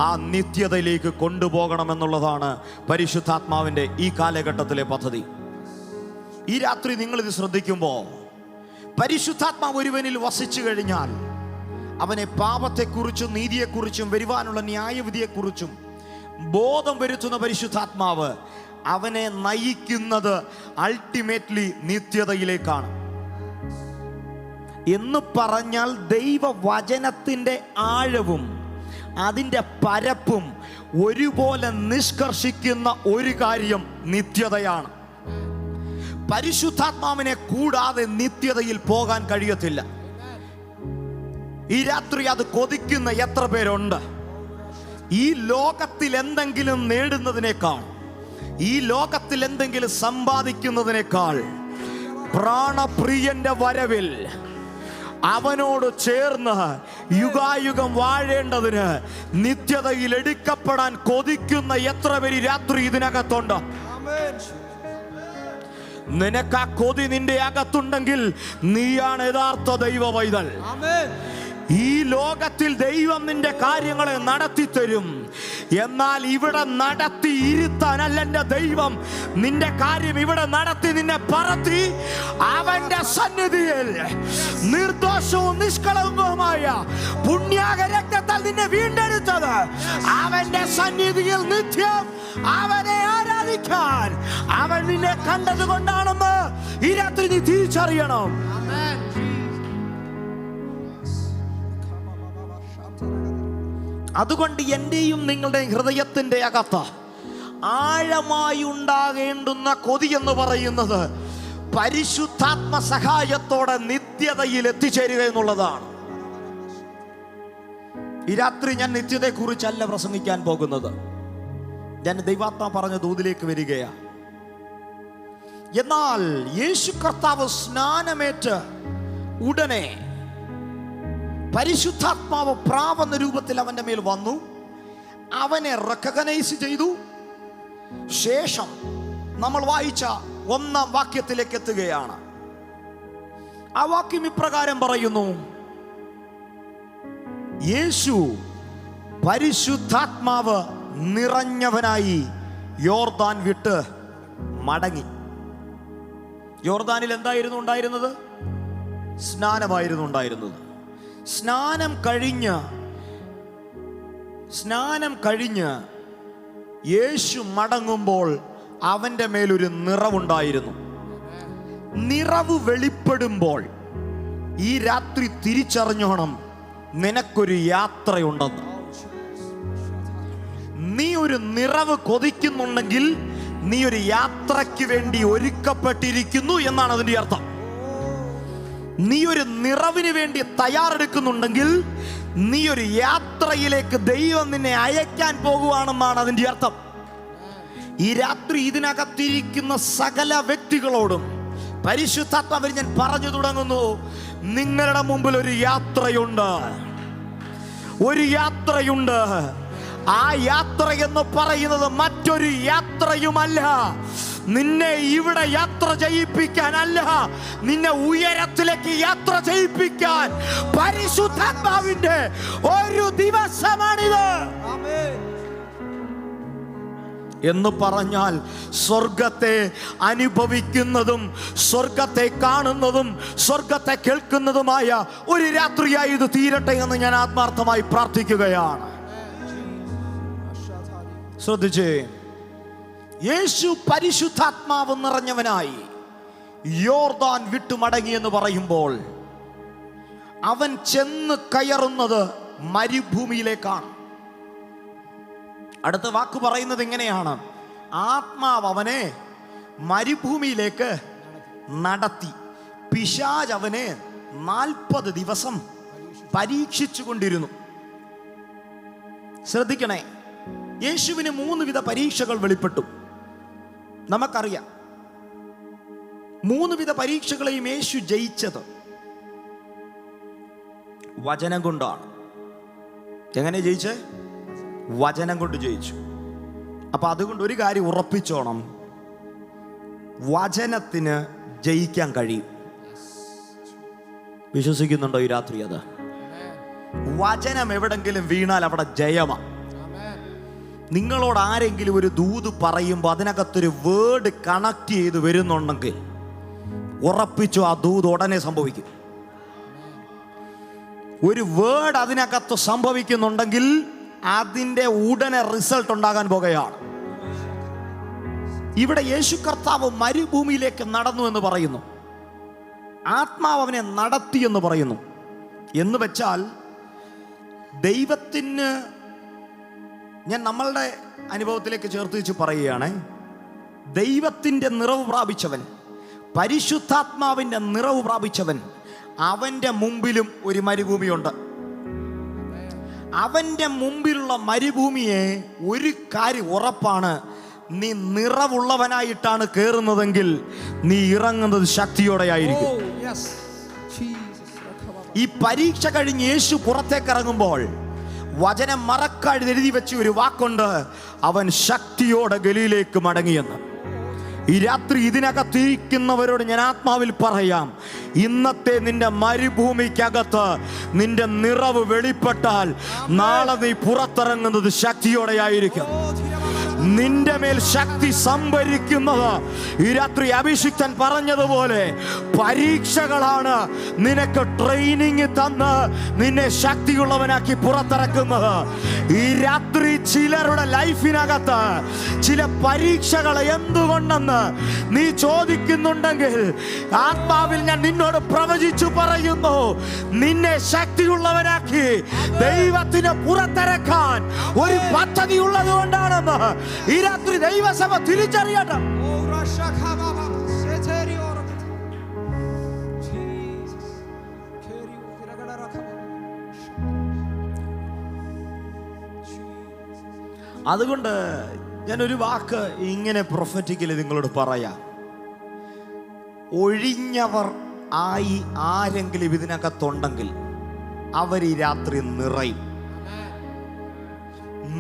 ആ നിത്യതയിലേക്ക് കൊണ്ടുപോകണമെന്നുള്ളതാണ് പരിശുദ്ധാത്മാവിൻ്റെ ഈ കാലഘട്ടത്തിലെ പദ്ധതി. ഈ രാത്രി നിങ്ങളിത് ശ്രദ്ധിക്കുമ്പോൾ, പരിശുദ്ധാത്മാവ് ഒരുവനിൽ വസിച്ചു കഴിഞ്ഞാൽ അവനെ പാപത്തെക്കുറിച്ചും നീതിയെക്കുറിച്ചും വരുവാനുള്ള ന്യായവിധിയെക്കുറിച്ചും ബോധം വരുത്തുന്ന പരിശുദ്ധാത്മാവ് അവനെ നയിക്കുന്നത് അൾട്ടിമേറ്റ്ലി നിത്യതയിലേക്കാണ്. എന്ന് പറഞ്ഞാൽ ദൈവവചനത്തിൻ്റെ ആഴവും അതിൻ്റെ പരപ്പും ഒരുപോലെ നിഷ്കർഷിക്കുന്ന ഒരു കാര്യം നിത്യതയാണ്. പരിശുദ്ധാത്മാവിനെ കൂടാതെ നിത്യതയിൽ പോകാൻ കഴിയത്തില്ല. ഈ രാത്രി അത് കൊതിക്കുന്ന എത്ര പേരുണ്ട്? ഈ ലോകത്തിൽ എന്തെങ്കിലും നേടുന്നതിനേക്കാൾ, ഈ ലോകത്തിൽ എന്തെങ്കിലും സമ്പാദിക്കുന്നതിനേക്കാൾ പ്രാണപ്രിയന്റെ വരവിൽ അവനോട് ചേർന്ന് യുഗായുഗം വാഴേണ്ടതിന് നിത്യതയിൽ എടുക്കപ്പെടാൻ കൊതിക്കുന്ന എത്ര പേര് രാത്രി ഇതിനകത്തുണ്ട്? നിനക്ക് ആ കൊതി നിന്റെ അകത്തുണ്ടെങ്കിൽ നീയാണ് യഥാർത്ഥ ദൈവ പൈതൽ. ഈ ലോകത്തിൽ ദൈവം നിന്റെ കാര്യങ്ങളെ നടത്തി തരും. എന്നാൽ ഇവിടെ നടത്തി ഇരുത്താനല്ല എൻ്റെ ദൈവം നിന്റെ കാര്യം ഇവിടെ നടത്തി നിന്നെ പറത്തി അവന്റെ സന്നിധിയിൽ നിർദോഷവും നിഷ്കളങ്കവുമായ പുണ്യാക രക്തത്താൽ നിന്നെ വീണ്ടെടുത്തത് അവന്റെ സന്നിധിയിൽ നിത്യം അവനെ ആരാധിക്കാൻ അവൻ നിന്നെ കണ്ടത് കൊണ്ടാണെന്ന് ഈ രാത്രി നീ തിരിച്ചറിയണം. അതുകൊണ്ട് എന്റെയും നിങ്ങളുടെയും ഹൃദയത്തിന്റെ അകത്ത് ആഴമായി ഉണ്ടാകേണ്ടുന്ന കൊതി എന്ന് പറയുന്നത് പരിശുദ്ധാത്മ സഹായത്തോടെ നിത്യതയിൽ എത്തിച്ചേരുക എന്നുള്ളതാണ്. ഈ രാത്രി ഞാൻ നിത്യതയെ കുറിച്ചല്ല പ്രസംഗിക്കാൻ പോകുന്നത്. ഞാൻ ദൈവാത്മാ പറഞ്ഞ ദൂതിലേക്ക് വരികയാണ്. എന്നാൽ യേശു കർത്താവ് സ്നാനമേറ്റ് ഉടനെ പരിശുദ്ധാത്മാവ് പ്രാവെന്ന രൂപത്തിൽ അവന്റെ മേൽ വന്നു. അവനെ റെക്കഗ്നൈസ് ചെയ്തു. ശേഷം നമ്മൾ വായിച്ച 1-ാം വാക്യത്തിലേക്ക് എത്തുകയാണ്. ആ വാക്യം ഇപ്രകാരം പറയുന്നു: യേശു പരിശുദ്ധാത്മാവ് നിറഞ്ഞവനായി യോർദാൻ വിട്ട് മടങ്ങി. യോർദാനിൽ എന്തായിരുന്നു ഉണ്ടായിരുന്നത്? സ്നാനമായിരുന്നു ഉണ്ടായിരുന്നത്. സ്നാനം കഴിഞ്ഞ് യേശു മടങ്ങുമ്പോൾ അവന്റെ മേലൊരു നിറവുണ്ടായിരുന്നു. നിറവ് വെളിപ്പെടുമ്പോൾ ഈ രാത്രി തിരിച്ചറിഞ്ഞോണം, നിനക്കൊരു യാത്രയുണ്ടെന്ന്. നീ ഒരു നിറവ് കൊതിക്കുന്നുണ്ടെങ്കിൽ നീ ഒരു യാത്രയ്ക്ക് വേണ്ടി ഒരുക്കപ്പെട്ടിരിക്കുന്നു എന്നാണ് അതിന്റെ അർത്ഥം. നീ ഒരു നിറവിന് വേണ്ടി തയ്യാറെടുക്കുന്നുണ്ടെങ്കിൽ നീ ഒരു യാത്രയിലേക്ക് ദൈവം നിന്നെ അയക്കാൻ പോകുവാണെന്നാണ് അതിന്റെ അർത്ഥം. ഈ രാത്രി ഇതിനകത്തിരിക്കുന്ന സകല വ്യക്തികളോടും പരിശുദ്ധാത്മാവിൽ ഞാൻ പറഞ്ഞു തുടങ്ങുന്നു, നിങ്ങളുടെ മുമ്പിൽ ഒരു യാത്രയുണ്ട്. ഒരു യാത്രയുണ്ട്. ആ യാത്ര എന്ന് പറയുന്നത് മറ്റൊരു യാത്രയുമല്ല. നിന്നെ ഇവിടെ യാത്ര ചെയ്യിപ്പിക്കാനല്ല, നിന്നെ ഉയരത്തിലേക്ക് യാത്ര ചെയ്യിപ്പിക്കാൻ പരിശുദ്ധാത്മാവിന്റെ ഒരു ദിവസമാണിത്. എന്ന് പറഞ്ഞാൽ സ്വർഗത്തെ അനുഭവിക്കുന്നതും സ്വർഗത്തെ കാണുന്നതും സ്വർഗത്തെ കേൾക്കുന്നതുമായ ഒരു രാത്രിയായി ഇത് തീരട്ടെ എന്ന് ഞാൻ ആത്മാർത്ഥമായി പ്രാർത്ഥിക്കുകയാണ്. ശ്രദ്ധിച്ചേ, യേശു പരിശുദ്ധാത്മാവ് നിറഞ്ഞവനായി യോർദാൻ വിട്ടുമടങ്ങി എന്ന് പറയുമ്പോൾ അവൻ ചെന്ന് കയറുന്നത് മരുഭൂമിയിലേക്കാണ്. അടുത്ത വാക്ക് പറയുന്നത് ഇങ്ങനെയാണ്: ആത്മാവ് അവനെ മരുഭൂമിയിലേക്ക് നടത്തി. പിശാച് അവനെ 40 ദിവസം പരീക്ഷിച്ചു കൊണ്ടിരുന്നു. ശ്രദ്ധിക്കണേ, യേശുവിന് 3 വിധ പരീക്ഷകൾ വെളിപ്പെട്ടു. നമുക്കറിയാം 3 വിധ പരീക്ഷകളെയും യേശു ജയിച്ചത് വചനം കൊണ്ടാണ്. എങ്ങനെ ജയിച്ചേ? വചനം കൊണ്ട് ജയിച്ചു. അപ്പൊ അതുകൊണ്ട് ഒരു കാര്യം ഉറപ്പിച്ചോണം, വചനത്തിന് ജയിക്കാൻ കഴിയും. വിശ്വസിക്കുന്നുണ്ടോ ഈ രാത്രി? അത് വചനം എവിടെങ്കിലും വീണാൽ അവിടെ ജയമാണ്. നിങ്ങളോട് ആരെങ്കിലും ഒരു ദൂത് പറയുമ്പോൾ അതിനകത്തൊരു വേർഡ് കണക്ട് ചെയ്ത് വരുന്നുണ്ടെങ്കിൽ ഉറപ്പിച്ചു ആ ദൂത് ഉടനെ സംഭവിക്കും. ഒരു വേർഡ് അതിനകത്ത് സംഭവിക്കുന്നുണ്ടെങ്കിൽ അതിൻ്റെ ഉടനെ റിസൾട്ട് ഉണ്ടാകാൻ പോകുകയാണ്. ഇവിടെ യേശു കർത്താവ് മരുഭൂമിയിലേക്ക് നടന്നു എന്ന് പറയുന്നു. ആത്മാവ് അവനെ നടത്തി എന്ന് പറയുന്നു. എന്ന് വെച്ചാൽ ദൈവത്തിന്, ഞാൻ നമ്മളുടെ അനുഭവത്തിലേക്ക് ചേർത്ത് വെച്ച് പറയുകയാണ്, ദൈവത്തിൻ്റെ നിറവ് പ്രാപിച്ചവൻ, പരിശുദ്ധാത്മാവിൻ്റെ നിറവ് പ്രാപിച്ചവൻ, അവൻ്റെ മുമ്പിലും ഒരു മരുഭൂമിയുണ്ട്. അവൻ്റെ മുമ്പിലുള്ള മരുഭൂമിയെ ഒരു കാര്യം ഉറപ്പാണ്: നീ നിറവുള്ളവനായിട്ടാണ് കയറുന്നതെങ്കിൽ നീ ഇറങ്ങുന്നത് ശക്തിയോടെ ആയിരിക്കും. ഈ പരീക്ഷ കഴിഞ്ഞ് യേശു പുറത്തേക്ക് ഇറങ്ങുമ്പോൾ വചനം മറക്കാതെ എഴുതി വെച്ച ഒരു വാക്കുണ്ട്: അവൻ ശക്തിയോടെ ഗലീലയിലേക്ക് മടങ്ങിയെന്ന്. ഈ രാത്രി ഇതിനകത്തിരിക്കുന്നവരോട് ഞാൻ ആത്മാവിൽ പറയാം, ഇന്നത്തെ നിന്റെ മരുഭൂമിക്കകത്ത് നിന്റെ നിറവ് വെളിപ്പെട്ടാൽ നാളെ നീ പുറത്തിറങ്ങുന്നത് ശക്തിയോടെ ആയിരിക്കും. നിന്റെ മേൽ ശക്തി സംഭരിക്കുന്നത് ഈ രാത്രി അഭിഷിക്തൻ പറഞ്ഞതുപോലെ പരീക്ഷകളാണ് നിനക്ക് ട്രെയിനിങ് തന്ന് നിന്നെ ശക്തിയുള്ളവനാക്കി പുറത്തിറക്കുന്നത്. ഈ രാത്രി ചിലരുടെ ലൈഫിനകത്ത് ചില പരീക്ഷകൾ എന്തുകൊണ്ടെന്ന് നീ ചോദിക്കുന്നുണ്ടെങ്കിൽ ആത്മാവിൽ ഞാൻ നിന്നോട് പ്രവചിച്ചു പറയുന്നു, നിന്നെ ശക്തിയുള്ളവനാക്കി ദൈവത്തിന് പുറത്തിറക്കാൻ ഒരു പദ്ധതി ഉള്ളത് കൊണ്ടാണെന്ന് ഈ രാത്രി ദൈവസഭ തിരിച്ചറിയട്ടെ. അതുകൊണ്ട് ഞാനൊരു വാക്ക് ഇങ്ങനെ പ്രൊഫറ്റിക്കലി നിങ്ങളോട് പറയാം. ഒഴിഞ്ഞവർ ആയി ആരെങ്കിലും ഇതിനകത്തുണ്ടെങ്കിൽ അവർ ഈ രാത്രി നിറയും.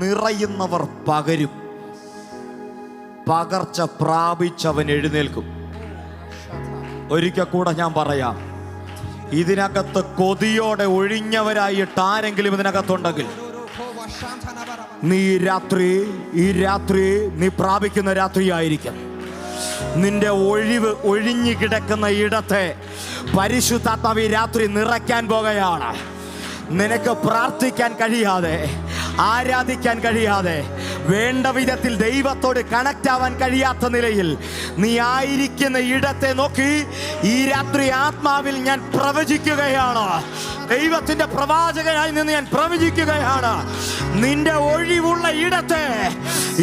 നിറയുന്നവർ പകരും. പകർച്ച പ്രാപിച്ചവൻ എഴുന്നേൽക്കും. ഒരിക്കൽ കൂടെ ഞാൻ പറയാം, ഇതിനകത്ത് കൊതിയോടെ ഒഴിഞ്ഞവരായിട്ട് ആരെങ്കിലും ഇതിനകത്തുണ്ടെങ്കിൽ നീ ഈ രാത്രി നീ പ്രാപിക്കുന്ന രാത്രിയായിരിക്കും. നിന്റെ ഒഴിഞ്ഞു കിടക്കുന്ന ഇടത്തെ പരിശുദ്ധാത്മാവ് ഈ രാത്രി നിറയ്ക്കാൻ പോകുകയാണ്. നിനക്ക് പ്രാർത്ഥിക്കാൻ കഴിയാതെ, ആരാധിക്കാൻ കഴിയാതെ, വേണ്ട വിധത്തിൽ ദൈവത്തോട് കണക്ട് ആവാൻ കഴിയാത്ത നിലയിൽ നീ ആയിരിക്കുന്ന ഇടത്തെ നോക്കി ഈ രാത്രി ആത്മാവിൽ ഞാൻ പ്രവചിക്കുകയാണ്. ദൈവത്തിന്റെ പ്രവാചകനായി നിന്ന് ഞാൻ പ്രവചിക്കുകയാണ്. നിന്റെ ഒഴിവുള്ള ഇടത്തെ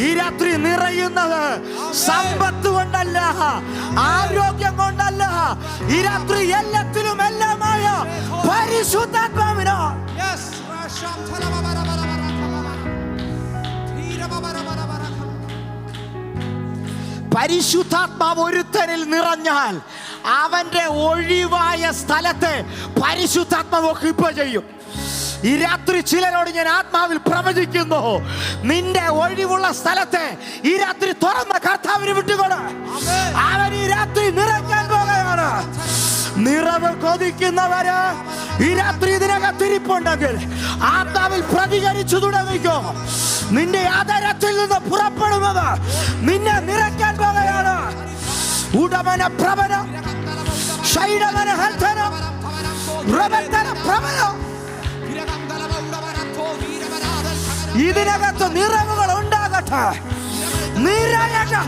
ഈ രാത്രി നിറയുന്നത് സമ്പത്ത് കൊണ്ടല്ല, ആരോഗ്യം കൊണ്ടല്ല, ഈ രാത്രി എല്ലാത്തിലും എല്ലാമായ പരിശുദ്ധാത്മാവിനാ. പരിശുദ്ധാത്മാവ് ഒരുത്തനിൽ നിറഞ്ഞാൽ അവന്റെ ഒഴിവായ സ്ഥലത്തെ പരിശുദ്ധാത്മാവ് ഒക്കിപ്പോ ചെയ്യും. ഈ രാത്രി ചിലരോട് ഞാൻ ആത്മാവിൽ പ്രവചിക്കുന്നു, നിന്റെ ഒഴിവുള്ള സ്ഥലത്തെ ഈ രാത്രി തുറന്ന കർത്താവിന് വിട്ടുകൊട. അവൻ ഈ രാത്രി നിറയ്ക്കാൻ പോകുകയാണ്. നിറവ് കൊതിക്കുന്നവര് ഈ രാത്രി ഇതിനകത്തിരിപ്പുണ്ടെങ്കിൽ ആത്മാവിൽ പ്രതികരിച്ചു തുടങ്ങിക്കോ. നിന്റെ ആദരത്തിൽ നിന്ന് പുറപ്പെടുന്നത് നിന്നെ നിറയ്ക്കാൻ പോകുകയാണ്. ഉടമന പ്രവന ശൈഡമന ഹൽധന പ്രവത്തന പ്രവന. ഇതിനകത്ത് നിറവുകൾ ഉണ്ടാകട്ടെ, നിറയട്ടെ.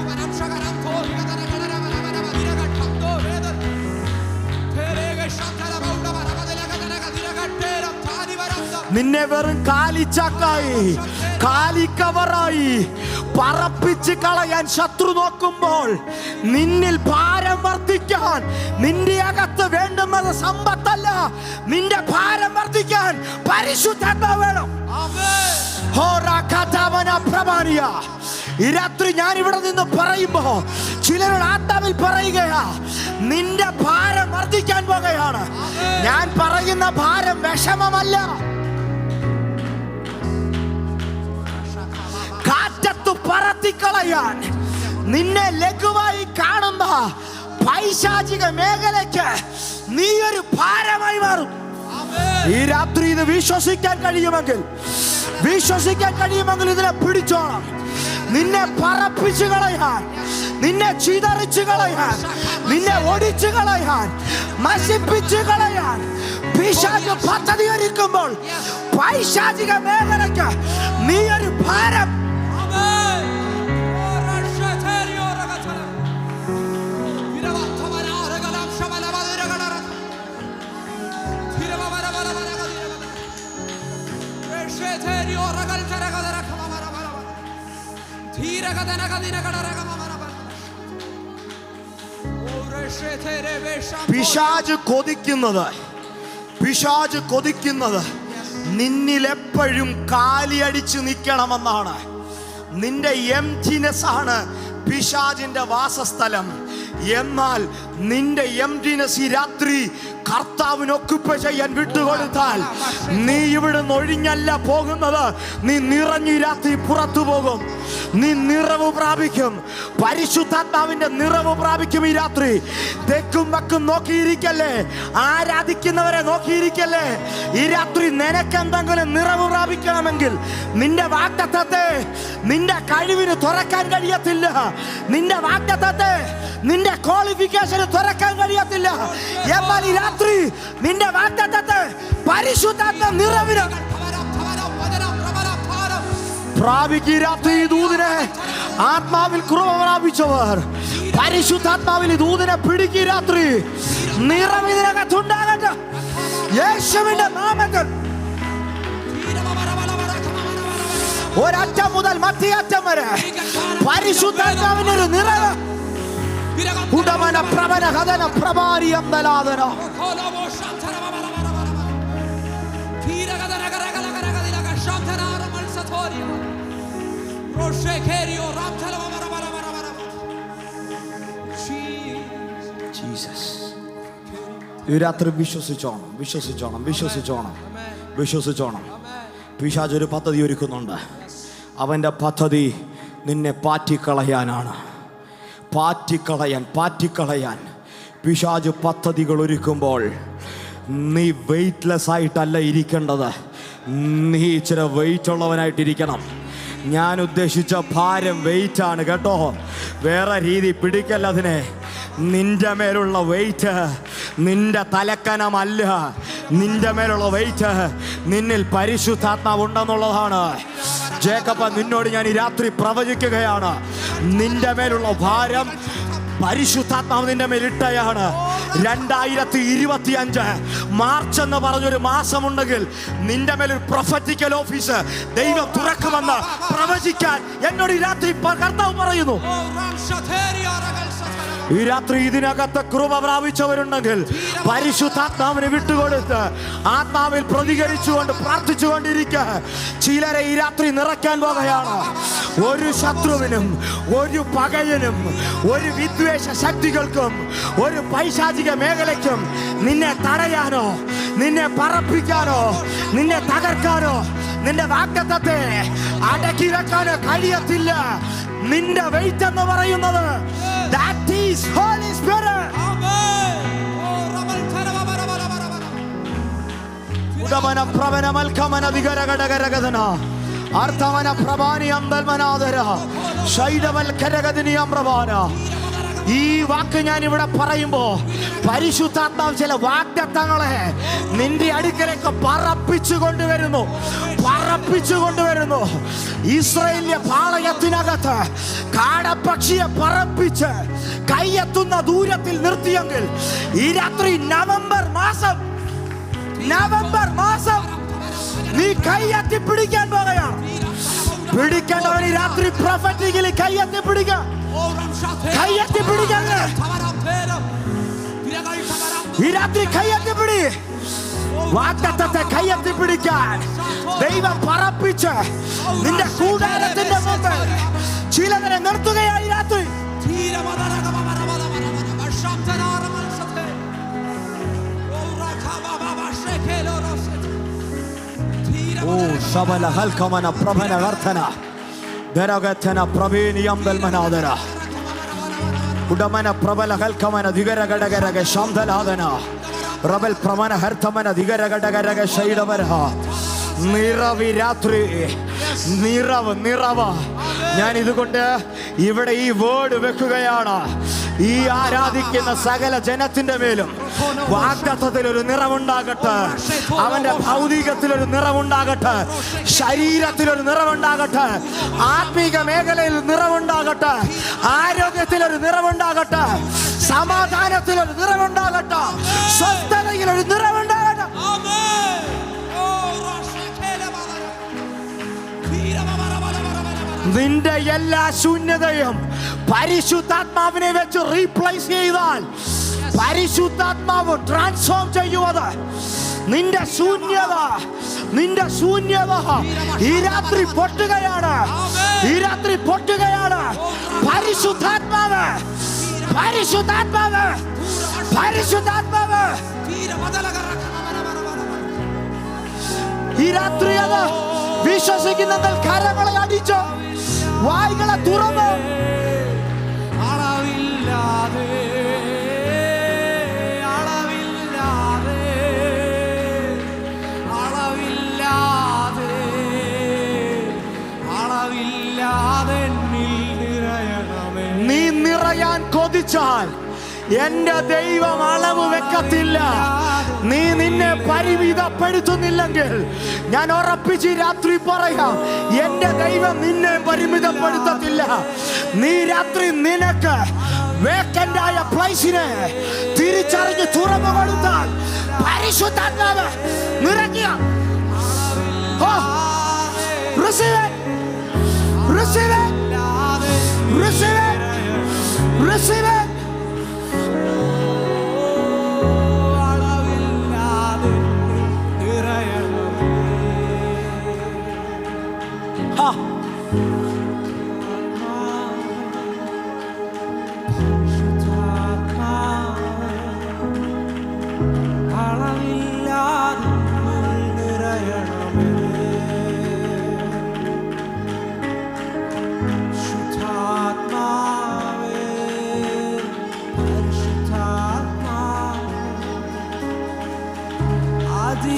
നിന്നെ വെറും കാലിച്ചാക്കായി, കാലിക്കവറായി പറപ്പിച്ച് കളയാൻ ശത്രു നോക്കുമ്പോൾ നിന്നിൽ ഭാരം വർദ്ധിക്കാൻ, നിന്റെ അകത്ത് വേണ്ടുന്നത് സമ്പത്തല്ല, നിന്റെ ഭാരം വർദ്ധിക്കാൻ പരിശുദ്ധാത്മാവ് വേണം. ഈ രാത്രി ഞാൻ ഇവിടെ നിന്ന് പറയുമ്പോ ചിലരുടെ ആത്മാവിൽ പറയുകയാ, നിന്റെ ഭാരം വർദ്ധിക്കാൻ പോകുകയാണ്. ഞാൻ പറയുന്ന ഭാരം വിഷമമല്ല, കാറ്റത്ത് പറത്തിക്കളയാൻ നിന്നെ ലഘുവായി കാണുന്ന പൈശാചിക മേഖലയ്ക്ക് നീ ഒരു ഭാരമായി മാറും. ഈ രാത്രി ഇത് വിശ്വസിക്കാൻ കഴിയുമെങ്കിൽ ഇതിനെ പിടിച്ചോണം. നിന്നെ പറപ്പിച്ചു കളയാൻ, നിന്നെ ചിതറിച്ചു കളയാൻ, നിന്നെ ഒടിച്ചു കളയാൻ, നശിപ്പിച്ചു കളയാൻ പിശാച് പദ്ധതി ഒരുക്കുമ്പോൾ പൈശാചിക മേഖലയ്ക്ക് നീ ഒരു ഭാരം. പിശാച് കൊതിക്കുന്നത് നിന്നിലെപ്പോഴും കാലിയടിച്ച് നിൽക്കണമെന്നാണ്. നിന്റെ എംറ്റിനെസ് ആണ് പിശാചിന്റെ വാസസ്ഥലം. എന്നാൽ നിന്റെ എംറ്റിനെസ് ഈ രാത്രി കർത്താവിന് ഒക്കുപ്പ ചെയ്യാൻ വിട്ടുകൊടുത്താൽ നീ ഇവിടുന്ന് ഒഴിഞ്ഞല്ല പോകുന്നത്, നീ നിറഞ്ഞു രാത്രി പുറത്തു പോകും. നീ നിറവ് പ്രാപിക്കും, പരിശുദ്ധാത്മാവിന്റെ നിറവ് പ്രാപിക്കും. ഈ രാത്രി തെക്കും വക്കും നോക്കിയിരിക്കല്ലേ, ആരാധിക്കുന്നവരെ നോക്കിയിരിക്കല്ലേ. ഈ രാത്രി നിനക്കെന്തെങ്കിലും നിറവ് പ്രാപിക്കണമെങ്കിൽ, നിന്റെ വാഗ്ദത്തത്തെ നിന്റെ കഴിവിന് തുറക്കാൻ കഴിയത്തില്ല. നിന്റെ വാഗ്ദത്തത്തെ, നിന്റെ ക്വാളിഫിക്കേഷന് തുറക്കാൻ കഴിയത്തില്ല. എന്നാൽ ഈ രാത്രി നിന്റെ വാഗ്ദത്തത്തെ പരിശുദ്ധാത്മ നിറവിന് പ്രാപിക്കുക. രാത്രി ഈ ദൂതനെ ആത്മാവിൽ കൃപ പ്രാപിച്ചവർ പരിശുദ്ധാത്മാവിൽ ഈ ദൂതനെ പിടിക്കുക. രാത്രി നിറവിനകത്തുണ്ടാകട്ടെ യേശുവിന്റെ നാമത്തിൽ. ഒരറ്റം മുതൽ മധ്യയറ്റം വരെ പരിശുദ്ധാത്മാവിനൊരു നിറവ്. ഉടമന പ്രവന ഹദന പ്രഭാരിയം ദലാദന. ഈ രാത്രി വിശ്വസിച്ചോണം, വിശ്വസിച്ചോണം, വിശ്വസിച്ചോണം, വിശ്വസിച്ചോണം. പിശാച് ഒരു പദ്ധതി ഒരുക്കുന്നുണ്ട്. അവൻ്റെ പദ്ധതി നിന്നെ പാറ്റിക്കളയാനാണ്. പാറ്റിക്കളയാൻ പിശാച് പദ്ധതികൾ ഒരുക്കുമ്പോൾ നീ വെയ്റ്റ്ലെസ് ആയിട്ടല്ല ഇരിക്കേണ്ടത്. നീ ഇച്ചിരി വെയിറ്റ് ഉള്ളവനായിട്ടിരിക്കണം. ഞാൻ ഉദ്ദേശിച്ച ഭാരം വെയിറ്റാണ് കേട്ടോ, വേറെ രീതി പിടിക്കല്ല അതിനെ. നിന്റെ മേലുള്ള വെയിറ്റ് നിന്റെ തലക്കനമല്ല, നിന്റെ മേലുള്ള വെയിറ്റ് നിന്നിൽ പരിശുദ്ധാത്മാവ് ഉണ്ടെന്നുള്ളതാണ്. ജേക്കബ്, നിന്നോട് ഞാൻ ഈ രാത്രി പ്രവചിക്കുകയാണ്, നിന്റെ മേലുള്ള ഭാരം പരിശുദ്ധാത്മാവ് നിന്റെ മേലിട്ടയാണ്. 2025 മാർച്ച് എന്ന് പറഞ്ഞൊരു മാസമുണ്ടെങ്കിൽ നിന്റെ മേലൊരു പ്രൊഫറ്റിക്കൽ ഓഫീസ് ദൈവം തുറക്കുമെന്ന് പ്രവചിക്കാൻ എന്നോട് ഈ രാത്രി കർത്താവ് പറയുന്നു. ഈ രാത്രി ഇതിനകത്ത് കൃപ പ്രാപിച്ചവരുണ്ടെങ്കിൽ പരിശുദ്ധാത്മാവിനെ വിട്ടുകൊടുത്ത് ആത്മാവിൽ പ്രതികരിച്ചുകൊണ്ട് പ്രാർത്ഥിച്ചുകൊണ്ടിരിക്കുക. ചിലരെ ഈ രാത്രി നിറയ്ക്കാൻ പോകുകയാണ്. ഒരു ശത്രുവിനും, ഒരു പകയനും, ഒരു വിദ്വേഷ ശക്തികൾക്കും, ഒരു പൈശാചിക മേഖലയ്ക്കും നിന്നെ തടയാനോ, നിന്നെ പറപ്പിക്കാനോ, നിന്നെ തകർക്കാനോ, നിന്റെ വാഗ്ദത്തത്തെ അടക്കി വെക്കാനോ കഴിയത്തില്ല. നിന്റെ വെയിറ്റ് എന്ന് പറയുന്നത് that is Holy Spirit. ഉടമന പ്രവന മൽക്കമന ദിഗരഗടഗരഗദന അർത്ഥമന Parbhani അമ്പൽമനാദര ശൈലവൽ കരഗദിനിയം പ്രഭാന. ഈ വാക്ക് ഞാൻ ഇവിടെ പറയുമ്പോ പരിശുദ്ധാത്മാവ് ചില വാഗ്ദത്തങ്ങളെ നിന്റെ അടുക്കലേക്ക് പറപ്പിച്ചു കൊണ്ടുവരുന്നു. ഇസ്രായേലിലെ പാളയത്തിനകത്ത് കാടപ്പക്ഷിയെ പറപ്പിച്ച് കൈയെത്തുന്ന ദൂരത്തിൽ നിർത്തിയെങ്കിൽ ഈ രാത്രി നവംബർ മാസം നീ കൈയെത്തി പിടിക്കാൻ പോകുകയാണ്. പിടിക്കേണ്ടവൻ ഈ രാത്രി പ്രൊഫറ്റിക്കലി കൈയെത്തി പിടിക്കാൻ. ഈ രാത്രി കൈയെത്തി പിടി. വാഗ്ദത്തത്തെ കൈയെത്തി പിടിക്കാൻ ദൈവം പറപ്പിച്ച് നിന്റെ കൂടാരത്തിന്റെ മുമ്പിൽ ചിലവരെ നിർത്തുകയായി രാത്രി. ഓ ശബല ഹൽക്കമന പ്രഭന വർധന ദരഗതന പ്രവീണിയം ദൽമനാദര ഉടമന പ്രബല ഹൽക്കമന ദിഗരഗടഗരഗ ശാന്തലാദന റബൽ പ്രമന ഹർത്തമന ദിഗരഗടഗരഗ ശൈലവരഹ. നിറവ് രാത്രി, നിറവ്. ഞാൻ ഇതുകൊണ്ട് ഇവിടെ ഈ വേർഡ് വെക്കുകയാണ്. ഈ ആരാധിക്കുന്ന സകല ജനത്തിന്റെ മേലും വാഗ്ദത്തത്തിൽ ഒരു നിറവുണ്ടാകട്ടെ. അവന്റെ ഭൗതികത്തിലൊരു നിറവുണ്ടാകട്ടെ, ശരീരത്തിലൊരു നിറവുണ്ടാകട്ടെ, ആത്മീക മേഖലയിൽ നിറവുണ്ടാകട്ടെ, ആരോഗ്യത്തിലൊരു നിറവുണ്ടാകട്ടെ, സമാധാനത്തിലൊരു നിറവുണ്ടാകട്ടെ, സ്വസ്ഥതയിലൊരു നിറവുണ്ടാകട്ടെ. നിന്റെ എല്ലാ ശൂന്യതയും പരിശുദ്ധാത്മാവിനെ വെച്ച് റീപ്ലേസ് ചെയ്താൽ പരിശുദ്ധാത്മാവ് ട്രാൻസ്ഫോം ചെയ്യുന്നത്. നിന്റെ ശൂന്യത ഈ രാത്രി പൊട്ടുകയാണ്. പരിശുദ്ധാത്മാവ് ഈ രാത്രി അത് വിശ്വസിക്കുന്ന കരങ്ങളെ അടിച്ചോ, വായ്കളെ തുറന്ന് അളവില്ലാതെ നിറയാൻ കൊതിച്ചാൽ എന്റെ ദൈവം അളവ് വെക്കത്തില്ല. നീ നിന്നെ പരിമിതപ്പെടുത്തുന്നില്ലെങ്കിൽ ഞാൻ ഉറപ്പിച്ച് രാത്രി പറയാം, എന്റെ ദൈവം നിന്നെ പരിമിതപ്പെടുത്തത്തില്ല. നീ രാത്രി നിനക്ക് വേക്കന്റ് ആയ പ്ലേസിനെ തിരിച്ചറിഞ്ഞ് തുറന്നു കൊടുത്താൽ പരിശുദ്ധാത്മാവ് നിറയ്ക്കുക. Receive it. Receive it. Receive it. Receive it.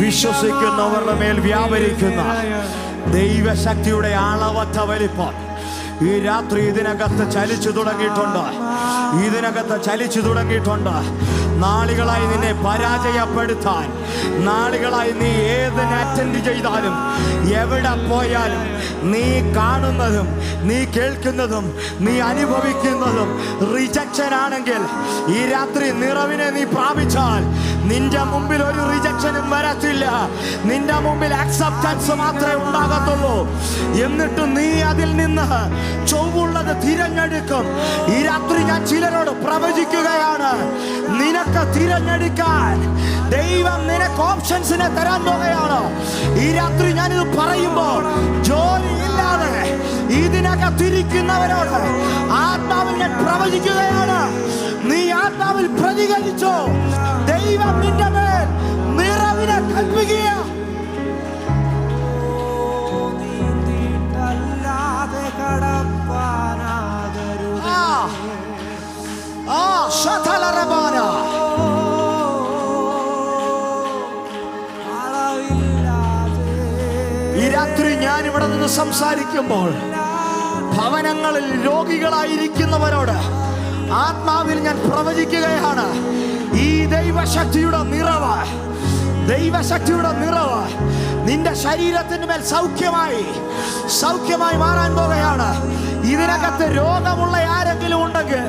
വിശ്വസിക്കുന്നവരുടെ മേൽ വ്യാപരിക്കുന്ന ദൈവശക്തിയുടെ അളവറ്റ വലിപ്പം ഈ രാത്രി ഇതിനകത്ത് ചലിച്ചു തുടങ്ങിയിട്ടുണ്ട്. നാളുകളായി നിന്നെ പരാജയപ്പെടുത്താൻ, നാളുകളായി നീ ഏതിനെ അറ്റൻഡ് ചെയ്താലും എവിടെ പോയാലും നീ കാണുന്നതും നീ കേൾക്കുന്നതും നീ അനുഭവിക്കുന്നതും റിജക്ഷൻ ആണെങ്കിൽ ഈ രാത്രി നിറവിനെ നീ പ്രാപിച്ചാൽ നിന്റെ മുമ്പിൽ ഒരു റിജക്ഷനും വരത്തില്ല. നിന്റെ മുമ്പിൽ അക്സെപ്റ്റൻസ് മാത്രമേ ഉണ്ടാകത്തുള്ളൂ. എന്നിട്ട് നീ അതിൽ നിന്ന് ചൊവ്വുള്ളത് തിരഞ്ഞെടുക്കും. ഈ രാത്രി ഞാൻ ചിലരോട് പ്രവചിക്കുകയാണ്, നിനക്ക് തിരഞ്ഞെടുക്കാൻ ദൈവം നിനക്ക് ഓപ്ഷൻസിനെ തരാൻ പോകുകയാണ്. ഈ രാത്രി ഞാനിത് പറയുമ്പോൾ ജോലിയില്ലാതെ ഇതിനകത്തിരിക്കുന്നവരോട് ആത്മാവിൽ ഞാൻ പ്രവചിക്കുകയാണ്, നീ ആത്മാവിൽ പ്രതികരിച്ചോ, ദൈവം നിന്റെ മേൽ നിറവിനെ കൽപ്പിക്കുക. ഈ രാത്രി ഞാൻ ഇവിടെ നിന്ന് സംസാരിക്കുമ്പോൾ ഭവനങ്ങളിൽ രോഗികളായിരിക്കുന്നവരോട് ആത്മാവിൽ ഞാൻ പ്രവചിക്കുകയാണ്, ഈ ദൈവശക്തിയുടെ നിറവ് നിന്റെ ശരീരത്തിന് മേൽ സൗഖ്യമായി മാറാൻ പോകുകയാണ്. ഇതിനകത്ത് രോഗമുള്ള ആരെങ്കിലും ഉണ്ടെങ്കിൽ,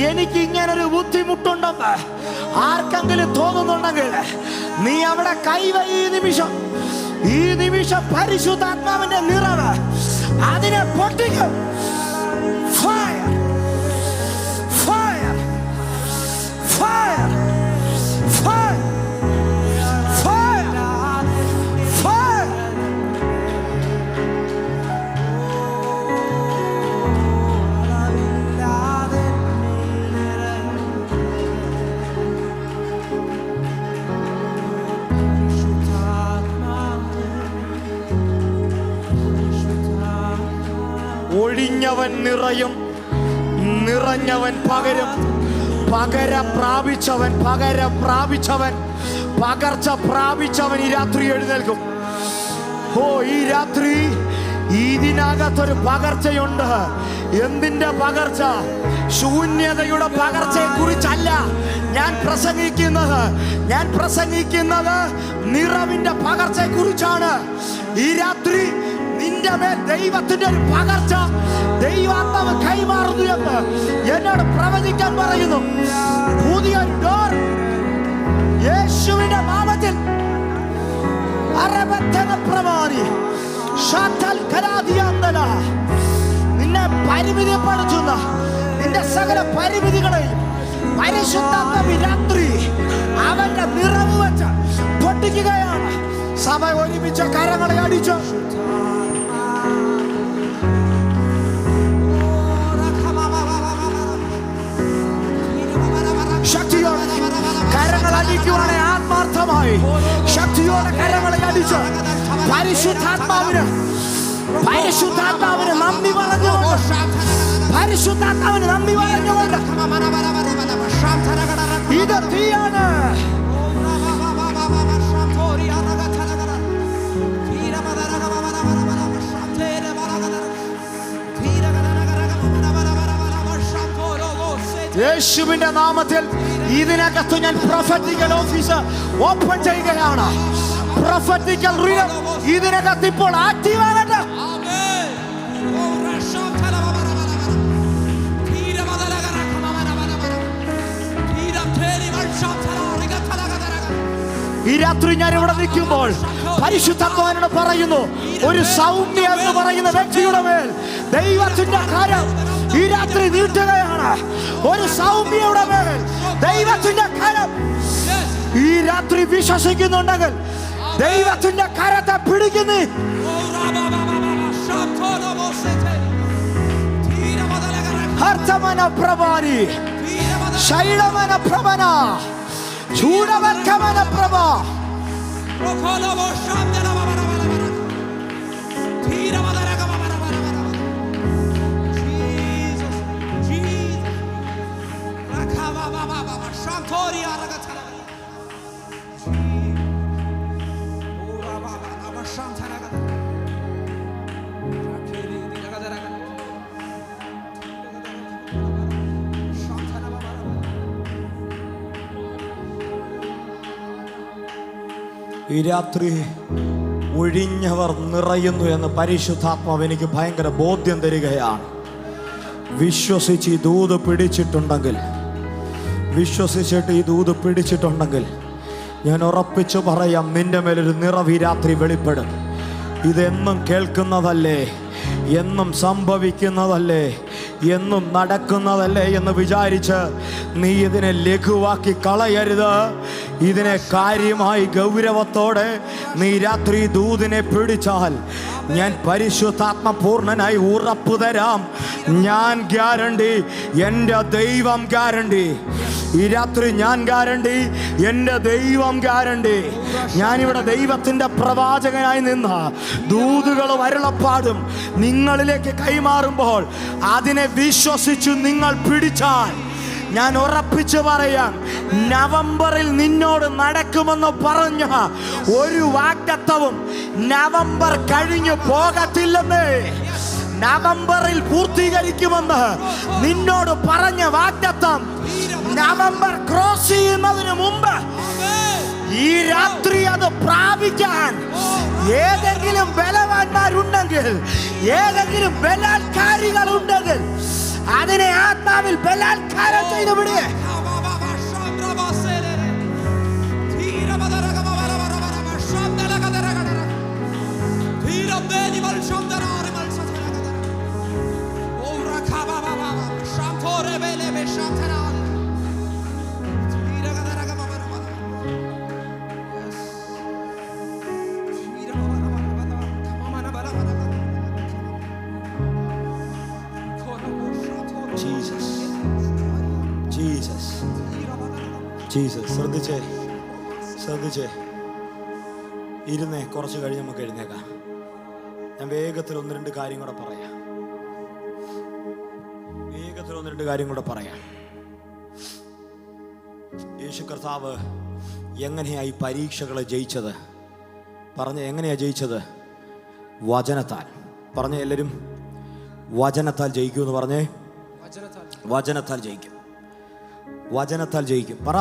എനിക്ക് ഇങ്ങനൊരു ബുദ്ധിമുട്ടുണ്ടെന്ന് ആർക്കെങ്കിലും തോന്നുന്നുണ്ടെങ്കിൽ, നീ അവിടെ കൈവൈ. ഈ നിമിഷം പരിശുദ്ധാത്മാവിന്റെ നിറവ് അതിനെ പൊട്ടിക്കും. Fire fire fire fire fire fire. ഒഴിഞ്ഞവൻ നിറയും, നിറഞ്ഞവൻ പകരും. പകരം പ്രാപിച്ചവൻ പകർച്ച പ്രാപിച്ചവൻ ഈ രാത്രി എഴുന്നേൽക്കും. ഈ രാത്രി ഇതിനകത്തൊരു പകർച്ചയുണ്ട്. എന്തിന്റെ പകർച്ച? ശൂന്യതയുടെ പകർച്ചയെ കുറിച്ചല്ല ഞാൻ പ്രസംഗിക്കുന്നത് നിറവിന്റെ പകർച്ചയെ കുറിച്ചാണ്. ഈ രാത്രി നിന്റെ മേൽ ദൈവത്തിന്റെ ഒരു പകർച്ച ദൈവാത്മാവ് കൈമാറുന്നു എന്ന് എന്നോട് പ്രവചിക്കാൻ പറയുന്നു. പുതിയൊരു ഡോർ യേശുവിന്റെ നാമത്തിൽ നിന്നെ പരിമിതിപ്പെടുത്തുന്ന നിന്റെ സകല പരിമിതികളെയും പരിശുദ്ധാത്മാവ് രാത്രി അവന്റെ നിറവ് വെച്ച് പൊട്ടിക്കുകയാണ്. സഭ ഒരുമിച്ച് കരങ്ങളെ അടിച്ചു ശക്തിയോടെ കരങ്ങൾ അടിക്കുവാണ്. ആത്മാർത്ഥമായി ശക്തിയോടെ കരങ്ങളെ അടിച്ച് പരിശുദ്ധാത്മാവിന് നന്ദി പറഞ്ഞുകൊണ്ട് ഇത് തീയാണ്. യേശുവിന്റെ നാമത്തിൽ ഇതിനകത്ത് ഞാൻ പ്രൊഫറ്റിക്കൽ ഓഫീസ് ഓപ്പൺ ചെയ്യുകയാണ്. പ്രൊഫറ്റിക്കൽ റിയം ഇതിനകത്ത് ഇപ്പോൾ ആക്റ്റീവ് ആകട്ടെ. ഈ രാത്രി ഞാൻ ഇവിടെ നിൽക്കുമ്പോൾ പരിശുദ്ധാത്മാവിനോട് പറയുന്നു, ഒരു സൗമ്യ എന്ന് പറയുന്ന വ്യക്തിയുടെ മേൽ ദൈവത്തിന്റെ കരം ഈ രാത്രി നീട്ടുകയാണ്. ഒരു സൗമ്യയുടെ മേൽ ദൈവത്തിന്റെ കരം ഈ രാത്രി വിശ്വസിക്കുന്നുണ്ടെങ്കിൽ ദൈവത്തിന്റെ കരത്തെ പിടിക്കുന്നു. ഹർത്തമന പ്രഭാരി ശൈലമന പ്രഭന ചൂടവർക്കമന പ്രഭ ഈ രാത്രി ഒഴിഞ്ഞവർ നിറയുന്നു എന്ന് പരിശുദ്ധാത്മാവ് എനിക്ക് ഭയങ്കര ബോധ്യം തരികയാണ്. വിശ്വസിച്ച് ഈ ദൂത് പിടിച്ചിട്ടുണ്ടെങ്കിൽ, വിശ്വസിച്ചിട്ട് ഈ ദൂത് പിടിച്ചിട്ടുണ്ടെങ്കിൽ ഞാൻ ഉറപ്പിച്ചു പറയാം, നിന്റെ മേലൊരു നിറവ് ഈ രാത്രി വെളിപ്പെടും. ഇതെന്നും കേൾക്കുന്നതല്ലേ, എന്നും സംഭവിക്കുന്നതല്ലേ, എന്നും നടക്കുന്നതല്ലേ എന്ന് വിചാരിച്ച് നീ ഇതിനെ ലഘുവാക്കി കളയരുത്. ഇതിനെ കാര്യമായി ഗൗരവത്തോടെ നീ രാത്രി ദൂതിനെ പിടിച്ചാൽ ഞാൻ പരിശുദ്ധാത്മ പൂർണ്ണനായി ഉറപ്പു തരാം. ഞാൻ ഗ്യാരണ്ടി, എൻ്റെ ദൈവം ഗ്യാരണ്ടി. ഈ രാത്രി ഞാൻ ഗ്യാരണ്ടി, എൻ്റെ ദൈവം ഗ്യാരണ്ടി. ഞാനിവിടെ ദൈവത്തിൻ്റെ പ്രവാചകനായി നിന്ന് ദൂതുകളും അരുളപ്പാടും നിങ്ങളിലേക്ക് കൈമാറുമ്പോൾ അതിനെ വിശ്വസിച്ചു നിങ്ങൾ പിടിച്ചാൽ ഞാൻ ഉറപ്പിച്ചു പറയാം, നവംബറിൽ നിന്നോട് നടക്കുമെന്ന് പറഞ്ഞ ഒരു വാഗ്ദത്തവും നവംബർ കഴിഞ്ഞു പോകത്തില്ലെന്നേ. നവംബറിൽ പൂർത്തീകരിക്കുമെന്ന് നിന്നോട് പറഞ്ഞ വാഗ്ദത്തം നവംബർ ക്രോസ് ചെയ്യുന്നതിന് മുമ്പ് ഈ രാത്രി അത് പ്രാപിക്കാൻ ഏതെങ്കിലും ബലവാന്മാരുണ്ടെങ്കിൽ, ഏതെങ്കിലും ബലാത്കാരികൾ ഉണ്ടെങ്കിൽ അതിനെ ആത്മാവിൽ ബലാത്കാരം ചെയ്തു വിടുക. ജീസസ്. ശ്രദ്ധിച്ചേ ഇരുന്നേ. കുറച്ച് കഴിഞ്ഞ് നമുക്ക് എഴുന്നേക്കാം. ഞാൻ വേഗത്തിൽ ഒന്ന് രണ്ട് കാര്യം കൂടെ പറയാം. യേശു കർത്താവ് എങ്ങനെയായി പരീക്ഷകളെ ജയിച്ചത്? എങ്ങനെയാ ജയിച്ചത്? വചനത്താൽ. എല്ലാവരും വചനത്താൽ ജയിക്കുമെന്ന് പറഞ്ഞേ. വചനത്താൽ ജയിക്കും. പറ,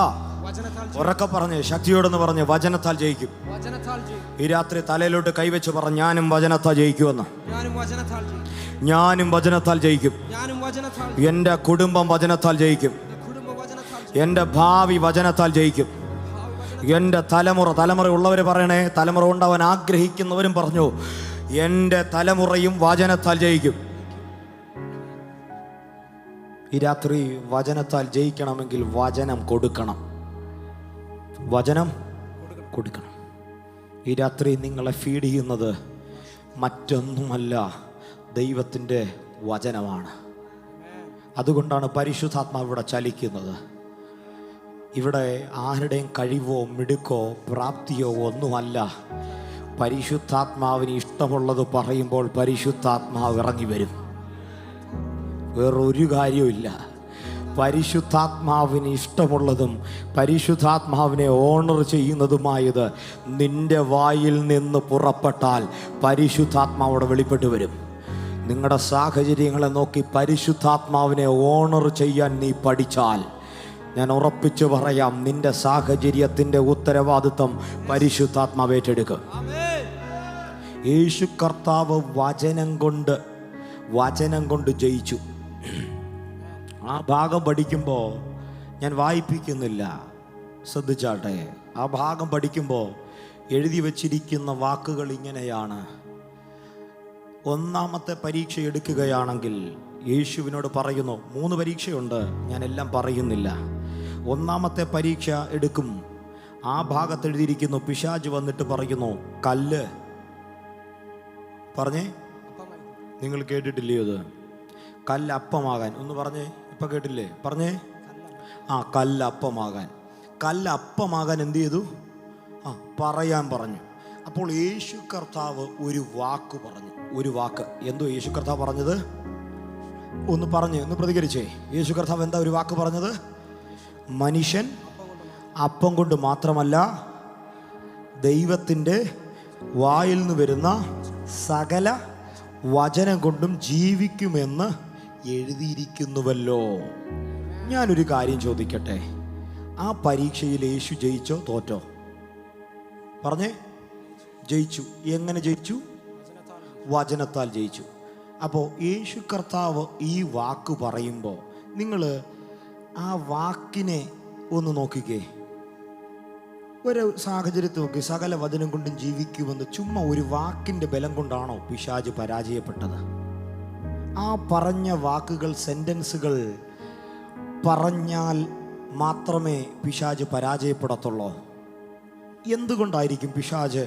ഉറക്കെ പറഞ്ഞേ, ശക്തിയോടെന്ന് പറഞ്ഞേ, വചനത്താൽ ജയിക്കും. ഈ രാത്രി തലയിലോട്ട് കൈവച്ച് പറ, ഞാനും വചനത്താൽ ജയിക്കുമെന്ന്. ഞാനും വചനത്താൽ ജയിക്കും. എൻ്റെ കുടുംബം വചനത്താൽ ജയിക്കും. എൻ്റെ ഭാവി വചനത്താൽ ജയിക്കും. എൻ്റെ തലമുറ ഉള്ളവർ പറയണേ, തലമുറ ഉണ്ടാവാൻ ആഗ്രഹിക്കുന്നവരും പറഞ്ഞു, എൻ്റെ തലമുറയും വചനത്താൽ ജയിക്കും. ഈ രാത്രി വചനത്താൽ ജയിക്കണമെങ്കിൽ വചനം കൊടുക്കണം. ഈ രാത്രി നിങ്ങളെ ഫീഡ് ചെയ്യുന്നത് മറ്റൊന്നുമല്ല, ദൈവത്തിൻ്റെ വചനമാണ്. അതുകൊണ്ടാണ് പരിശുദ്ധാത്മാവ് ഇവിടെ ചലിക്കുന്നത്. ഇവിടെ ആരുടെയും കഴിവോ മിടുക്കോ പ്രാപ്തിയോ ഒന്നുമല്ല. പരിശുദ്ധാത്മാവിന് ഇഷ്ടമുള്ളത് പറയുമ്പോൾ പരിശുദ്ധാത്മാവ് ഇറങ്ങി വരും. വേറൊരു കാര്യമില്ല. പരിശുദ്ധാത്മാവിന് ഇഷ്ടമുള്ളതും പരിശുദ്ധാത്മാവിനെ ഓണർ ചെയ്യുന്നതുമായത് നിന്റെ വായിൽ നിന്ന് പുറപ്പെട്ടാൽ പരിശുദ്ധാത്മാവോടെ വെളിപ്പെട്ട് വരും. നിങ്ങളുടെ സാഹചര്യങ്ങളെ നോക്കി പരിശുദ്ധാത്മാവിനെ ഓണർ ചെയ്യാൻ നീ പഠിച്ചാൽ, ഞാൻ ഉറപ്പിച്ചു പറയാം, നിന്റെ സാഹചര്യത്തിൻ്റെ ഉത്തരവാദിത്വം പരിശുദ്ധാത്മാവ് ഏറ്റെടുക്കും. യേശു കർത്താവ് വചനം കൊണ്ട് ജയിച്ചു. ആ ഭാഗം പഠിക്കുമ്പോൾ, ഞാൻ വായിപ്പിക്കുന്നില്ല, ശ്രദ്ധിച്ചാട്ടെ. ആ ഭാഗം പഠിക്കുമ്പോൾ എഴുതി വച്ചിരിക്കുന്ന വാക്കുകൾ ഇങ്ങനെയാണ്. ഒന്നാമത്തെ പരീക്ഷ എടുക്കുകയാണെങ്കിൽ യേശുവിനോട് പറയുന്നു, 3 പരീക്ഷയുണ്ട്, ഞാൻ എല്ലാം പറയുന്നില്ല. ഒന്നാമത്തെ പരീക്ഷ എടുക്കും. ആ ഭാഗത്ത് എഴുതിയിരിക്കുന്നു, പിശാച് വന്നിട്ട് പറയുന്നു, കല്ല് പറഞ്ഞേ, നിങ്ങൾ കേട്ടിട്ടില്ലയോ അത്? കല്ലപ്പമാകാൻ. ഒന്ന് പറഞ്ഞേ, ഇപ്പൊ കേട്ടില്ലേ? പറഞ്ഞേ. കല്ലപ്പമാകാൻ. കല്ലപ്പമാകാൻ എന്ത് ചെയ്തു? പറയാൻ പറഞ്ഞു. അപ്പോൾ യേശു കർത്താവ് ഒരു വാക്ക് പറഞ്ഞു. ഒരു വാക്ക്. എന്തോ യേശു കർത്താവ് പറഞ്ഞത്? ഒന്ന് പ്രതികരിച്ചേ. യേശു കർത്താവ് എന്താ ഒരു വാക്ക് പറഞ്ഞത്? മനുഷ്യൻ അപ്പം കൊണ്ട് മാത്രമല്ല, ദൈവത്തിൻ്റെ വായിൽ നിന്ന് വരുന്ന സകല വചനം കൊണ്ടും ജീവിക്കുമെന്ന് എഴുതിയിരിക്കുന്നുവല്ലോ. ഞാനൊരു കാര്യം ചോദിക്കട്ടെ, ആ പരീക്ഷയിൽ യേശു ജയിച്ചോ തോറ്റോ? പറഞ്ഞേ. ജയിച്ചു. എങ്ങനെ ജയിച്ചു? വചനത്താൽ ജയിച്ചു. അപ്പോൾ യേശു കർത്താവ് ഈ വാക്ക് പറയുമ്പോൾ നിങ്ങൾ ആ വാക്കിനെ ഒന്ന് നോക്കിക്കേ. ഒരു സാഹചര്യത്തിൽ നോക്കി, സകല വചനം കൊണ്ടും ജീവിക്കുമെന്ന് ചുമ്മാ ഒരു വാക്കിൻ്റെ ബലം കൊണ്ടാണോ പിശാച് പരാജയപ്പെട്ടത്? ആ പറഞ്ഞ വാക്കുകൾ, സെൻറ്റൻസുകൾ പറഞ്ഞാൽ മാത്രമേ പിശാച് പരാജയപ്പെടത്തുള്ളൂ. എന്തുകൊണ്ടായിരിക്കും പിശാച്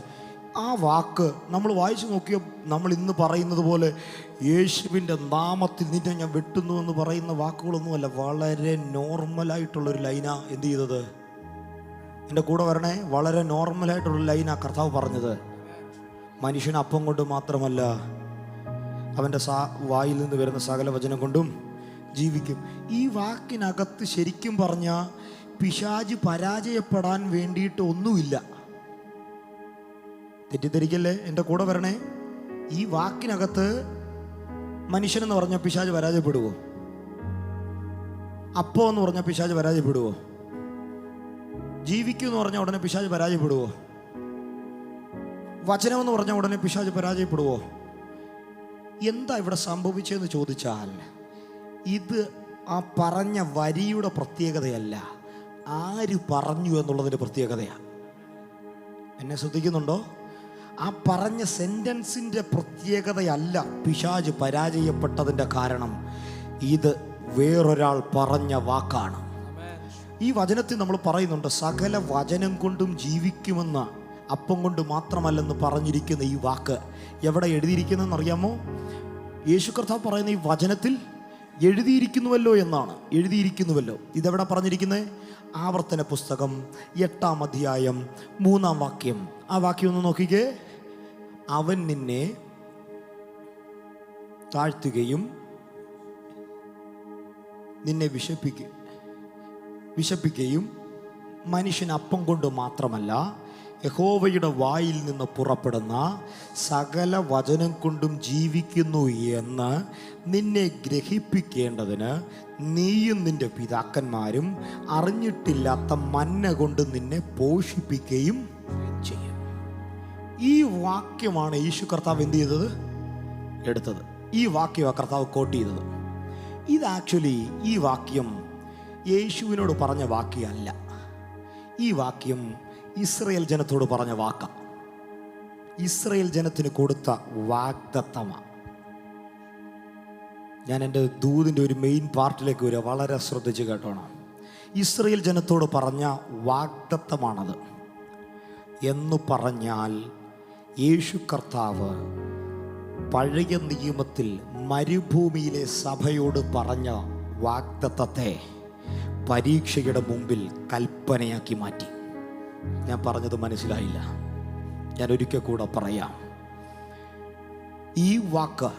ആ വാക്ക് നമ്മൾ വായിച്ചു നോക്കിയോ? നമ്മൾ ഇന്ന് പറയുന്നത് പോലെ യേശുവിൻ്റെ നാമത്തിൽ നിന്നെ ഞാൻ വെട്ടുന്നു എന്ന് പറയുന്ന വാക്കുകളൊന്നുമല്ല. വളരെ നോർമലായിട്ടുള്ളൊരു ലൈനാ എന്ത് ചെയ്തത്? എൻ്റെ കൂടെ വരണേ. വളരെ നോർമലായിട്ടുള്ള ലൈനാ കർത്താവ് പറഞ്ഞത്. മനുഷ്യൻ അപ്പം കൊണ്ട് മാത്രമല്ല, അവൻ്റെ വായിൽ നിന്ന് വരുന്ന സകല വചനം കൊണ്ടും ജീവിക്കും. ഈ വാക്കിനകത്ത് ശരിക്കും പറഞ്ഞാൽ പിശാച് പരാജയപ്പെടാൻ വേണ്ടിയിട്ട് ഒന്നുമില്ല. തെറ്റിദ്ധരിക്കല്ലേ, എൻ്റെ കൂടെ വരണേ. ഈ വാക്കിനകത്ത് മനുഷ്യനെന്ന് പറഞ്ഞാൽ പിശാച് പരാജയപ്പെടുവോ? അപ്പം എന്ന് പറഞ്ഞാൽ പിശാച് പരാജയപ്പെടുവോ? ജീവിക്കും എന്ന് പറഞ്ഞാൽ ഉടനെ പിശാച് പരാജയപ്പെടുവോ? വചനമെന്ന് പറഞ്ഞാൽ ഉടനെ പിശാച് പരാജയപ്പെടുവോ? എന്താ ഇവിടെ സംഭവിച്ചതെന്ന് ചോദിച്ചാൽ, ഇത് ആ പറഞ്ഞ വരിയുടെ പ്രത്യേകതയല്ല, ആര് പറഞ്ഞു എന്നുള്ളതിൻ്റെ പ്രത്യേകതയാണ്. എന്നെ ശ്രദ്ധിക്കുന്നുണ്ടോ? ആ പറഞ്ഞ സെൻറ്റൻസിൻ്റെ പ്രത്യേകതയല്ല പിശാച് പരാജയപ്പെട്ടതിൻ്റെ കാരണം. ഇത് വേറൊരാൾ പറഞ്ഞ വാക്കാണ്. ഈ വചനത്തിൽ നമ്മൾ പറയുന്നുണ്ട്, സകല വചനം കൊണ്ടും ജീവിക്കുമെന്ന്, അപ്പം കൊണ്ട് മാത്രമല്ലെന്ന് പറഞ്ഞിരിക്കുന്ന ഈ വാക്ക് എവിടെ എഴുതിയിരിക്കുന്നതെന്ന് അറിയാമോ? യേശു കർത്താവ് പറയുന്ന ഈ വചനത്തിൽ എഴുതിയിരിക്കുന്നുവല്ലോ എന്നാണ്. എഴുതിയിരിക്കുന്നുവല്ലോ. ഇതെവിടെ പറഞ്ഞിരിക്കുന്നത്? ആവർത്തന പുസ്തകം 8-ാം അധ്യായം 3-ാം വാക്യം. ആ വാക്യം ഒന്ന് നോക്കിക്കേ. അവൻ നിന്നെ താഴ്ത്തുകയും നിന്നെ വിശപ്പിക്കുകയും മനുഷ്യൻ അപ്പം കൊണ്ട് മാത്രമല്ല, യഹോവയുടെ വായിൽ നിന്ന് പുറപ്പെടുന്ന സകല വചനം കൊണ്ടും ജീവിക്കുന്നു എന്ന് നിന്നെ ഗ്രഹിപ്പിക്കേണ്ടതിന് നീയും നിന്റെ പിതാക്കന്മാരും അറിഞ്ഞിട്ടില്ലാത്ത മന്ന കൊണ്ട് നിന്നെ പോഷിപ്പിക്കുകയും ചെയ്യും. ഈ വാക്യമാണ് യേശു കർത്താവ് എന്ത് ചെയ്തത്? എടുത്തത്. ഈ വാക്യമാണ് കർത്താവ് കോട്ട് ചെയ്തത്. ഇത് ആക്ച്വലി ഈ വാക്യം യേശുവിനോട് പറഞ്ഞ വാക്യമല്ല. ഈ വാക്യം ഇസ്രയേൽ ജനത്തോട് പറഞ്ഞ വാക്കാണ്. ഇസ്രയേൽ ജനത്തിന് കൊടുത്ത വാഗ്ദത്തമാണ്. ഞാൻ എൻ്റെ ദൂതിൻ്റെ ഒരു മെയിൻ പാർട്ടിലേക്ക് വരിക. വളരെ ശ്രദ്ധിച്ച് കേട്ടോണം. ഇസ്രയേൽ ജനത്തോട് പറഞ്ഞ വാഗ്ദത്തമാണത്. എന്ന് പറഞ്ഞാൽ യേശു കർത്താവ് പഴയ നിയമത്തിൽ മരുഭൂമിയിലെ സഭയോട് പറഞ്ഞ വാഗ്ദത്തത്തെ പരീക്ഷയുടെ മുമ്പിൽ കൽപ്പനയാക്കി മാറ്റി. ഞാൻ പറഞ്ഞത് മനസ്സിലായില്ല, ഞാൻ ഒരിക്കൽ കൂടെ പറയാം. ഈ വാക്ക്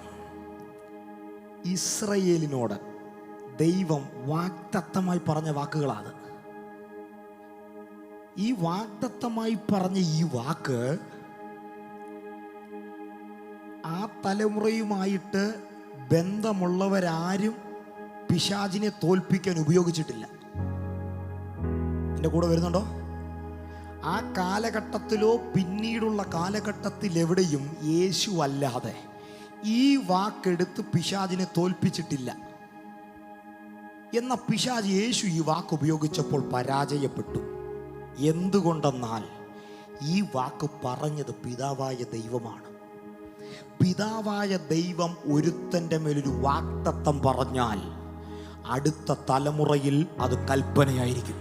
ഇസ്രയേലിനോട് ദൈവം വാഗ്ദത്തമായി പറഞ്ഞ വാക്കുകളാണ്. ഈ വാഗ്ദത്തമായി പറഞ്ഞ ഈ വാക്ക് ആ തലമുറയുമായിട്ട് ബന്ധമുള്ളവരാരും പിശാചിനെ തോൽപ്പിക്കാൻ ഉപയോഗിച്ചിട്ടില്ല. എൻ്റെ കൂടെ വരുന്നുണ്ടോ? ആ കാലഘട്ടത്തിലോ പിന്നീടുള്ള കാലഘട്ടത്തിൽ എവിടെയും യേശു അല്ലാതെ ഈ വാക്കെടുത്ത് പിശാചിനെ തോൽപ്പിച്ചിട്ടില്ല. എന്ന പിശാച് യേശു ഈ വാക്ക് ഉപയോഗിച്ചപ്പോൾ പരാജയപ്പെട്ടു. എന്തുകൊണ്ടെന്നാൽ ഈ വാക്ക് പറഞ്ഞത് പിതാവായ ദൈവമാണ്. പിതാവായ ദൈവം ഒരുത്തൻ്റെ മേലൊരു വാഗ്ദത്തം പറഞ്ഞാൽ അടുത്ത തലമുറയിൽ അത് കൽപ്പനയായിരിക്കും.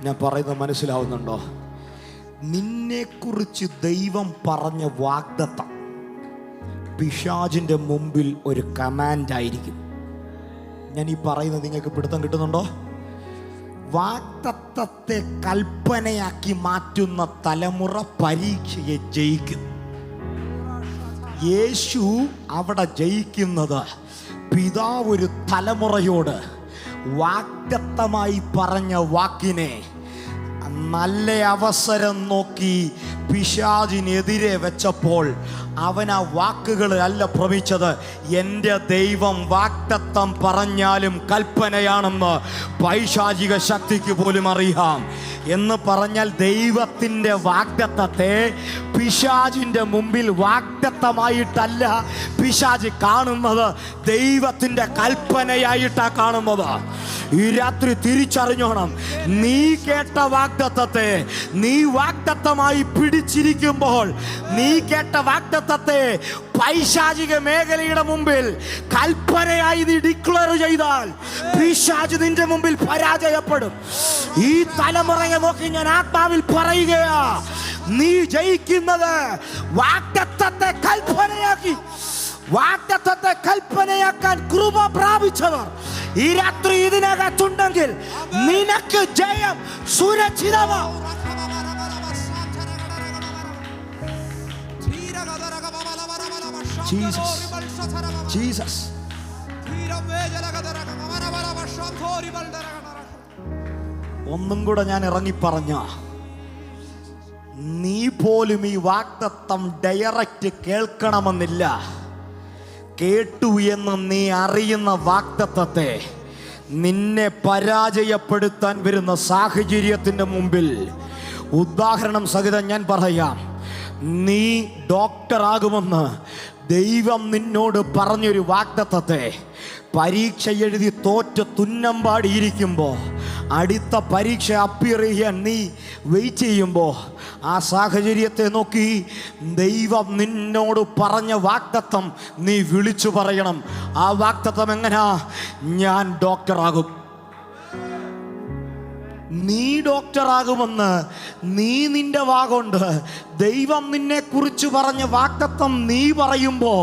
ഞാൻ പറയുന്നത് മനസ്സിലാവുന്നുണ്ടോ? നിന്നെക്കുറിച്ച് ദൈവം പറഞ്ഞ വാഗ്ദത്തം പിശാചിൻ്റെ മുമ്പിൽ ഒരു കമാൻഡായിരിക്കും. ഞാൻ ഈ പറയുന്നത് നിങ്ങൾക്ക് പിടുത്തം കിട്ടുന്നുണ്ടോ? വാഗ്ദത്തത്തെ കൽപ്പനയാക്കി മാറ്റുന്ന തലമുറ പരീക്ഷയെ ജയിക്കും. യേശു അവിടെ ജയിക്കുന്നത് പിതാവ് ഒരു തലമുറയോട് വാഗ്ദത്തമായി പറഞ്ഞ വാക്കിനെ നല്ല അവസരം നോക്കി പിശാചിനെതിരെ വെച്ചപ്പോൾ അവൻ ആ വാക്കുകളല്ല ഭ്രമിച്ചത്. എൻ്റെ ദൈവം വാഗ്ദത്തം പറഞ്ഞാലും കൽപ്പനയാണെന്ന് പൈശാചിക ശക്തിക്ക് പോലും അറിയാം. എന്ന് പറഞ്ഞാൽ ദൈവത്തിൻ്റെ വാഗ്ദത്തത്തെ പിശാചിൻ്റെ മുമ്പിൽ വാഗ്ദത്തമായിട്ടല്ല പിശാച് കാണുന്നത്, ദൈവത്തിൻ്റെ കൽപ്പനയായിട്ടാണ് കാണുന്നത്. ഈ രാത്രി തിരിച്ചറിഞ്ഞോണം, നീ കേട്ട വാഗ്ദത്തത്തെ നീ വാഗ്ദത്തമായി പിടിച്ചിരിക്കുമ്പോൾ, നീ കേട്ട വാഗ്ദത്തത്തെ പൈശാചിക മേഖലയുടെ മുമ്പിൽ കൽപ്പനയായി നീ ഡിക്ലെയർ ചെയ്താൽ പിശാച് നിന്റെ മുമ്പിൽ പരാജയപ്പെടും. ഈ തലമുറയെ നോക്കി ഞാൻ ആത്മാവിൽ പറയുകയാ, നീ ജയിക്കുന്നത് വാഗ്ദത്തത്തെ കൽപ്പനയാക്കി. വാഗ്ദത്തത്തെ കൽപ്പനയാക്കാൻ കൃപ പ്രാപിച്ചവർ ഈ രാത്രി ഇതിനകത്തുണ്ടെങ്കിൽ നിനക്ക് ജയം സുരക്ഷിതമാണ്. ജീസസ് ഒന്നും കൂടെ ഞാൻ ഇറങ്ങി പറഞ്ഞ, നീ പോലും ഈ വാഗ്ദത്തം ഡയറക്റ്റ് കേൾക്കണമെന്നില്ല. കേട്ടു എന്ന് നീ അറിയുന്ന വാഗ്ദത്തത്തെ നിന്നെ പരാജയപ്പെടുത്താൻ വരുന്ന സാഹചര്യത്തിൻ്റെ മുമ്പിൽ ഉദാഹരണം സഹിതം ഞാൻ പറയാം. നീ ഡോക്ടറാകുമെന്ന് ദൈവം നിന്നോട് പറഞ്ഞൊരു വാഗ്ദത്തത്തെ പരീക്ഷ എഴുതി തോറ്റ് തുന്നമ്പാടിയിരിക്കുമ്പോൾ, അടുത്ത പരീക്ഷ അപ്പിയർ ചെയ്യാൻ നീ വെയിറ്റ് ചെയ്യുമ്പോൾ, ആ സാഹചര്യത്തെ നോക്കി ദൈവം നിന്നോട് പറഞ്ഞ വാഗ്ദത്തം നീ വിളിച്ചു പറയണം. ആ വാഗ്ദത്തം എങ്ങനാ? ഞാൻ ഡോക്ടറാകും. നീ ഡോക്ടറാകുമെന്ന് നീ നിന്റെ വാഗൊണ്ട് ദൈവം നിന്നെ കുറിച്ച് പറഞ്ഞ വാഗ്ദത്തം നീ പറയുമ്പോൾ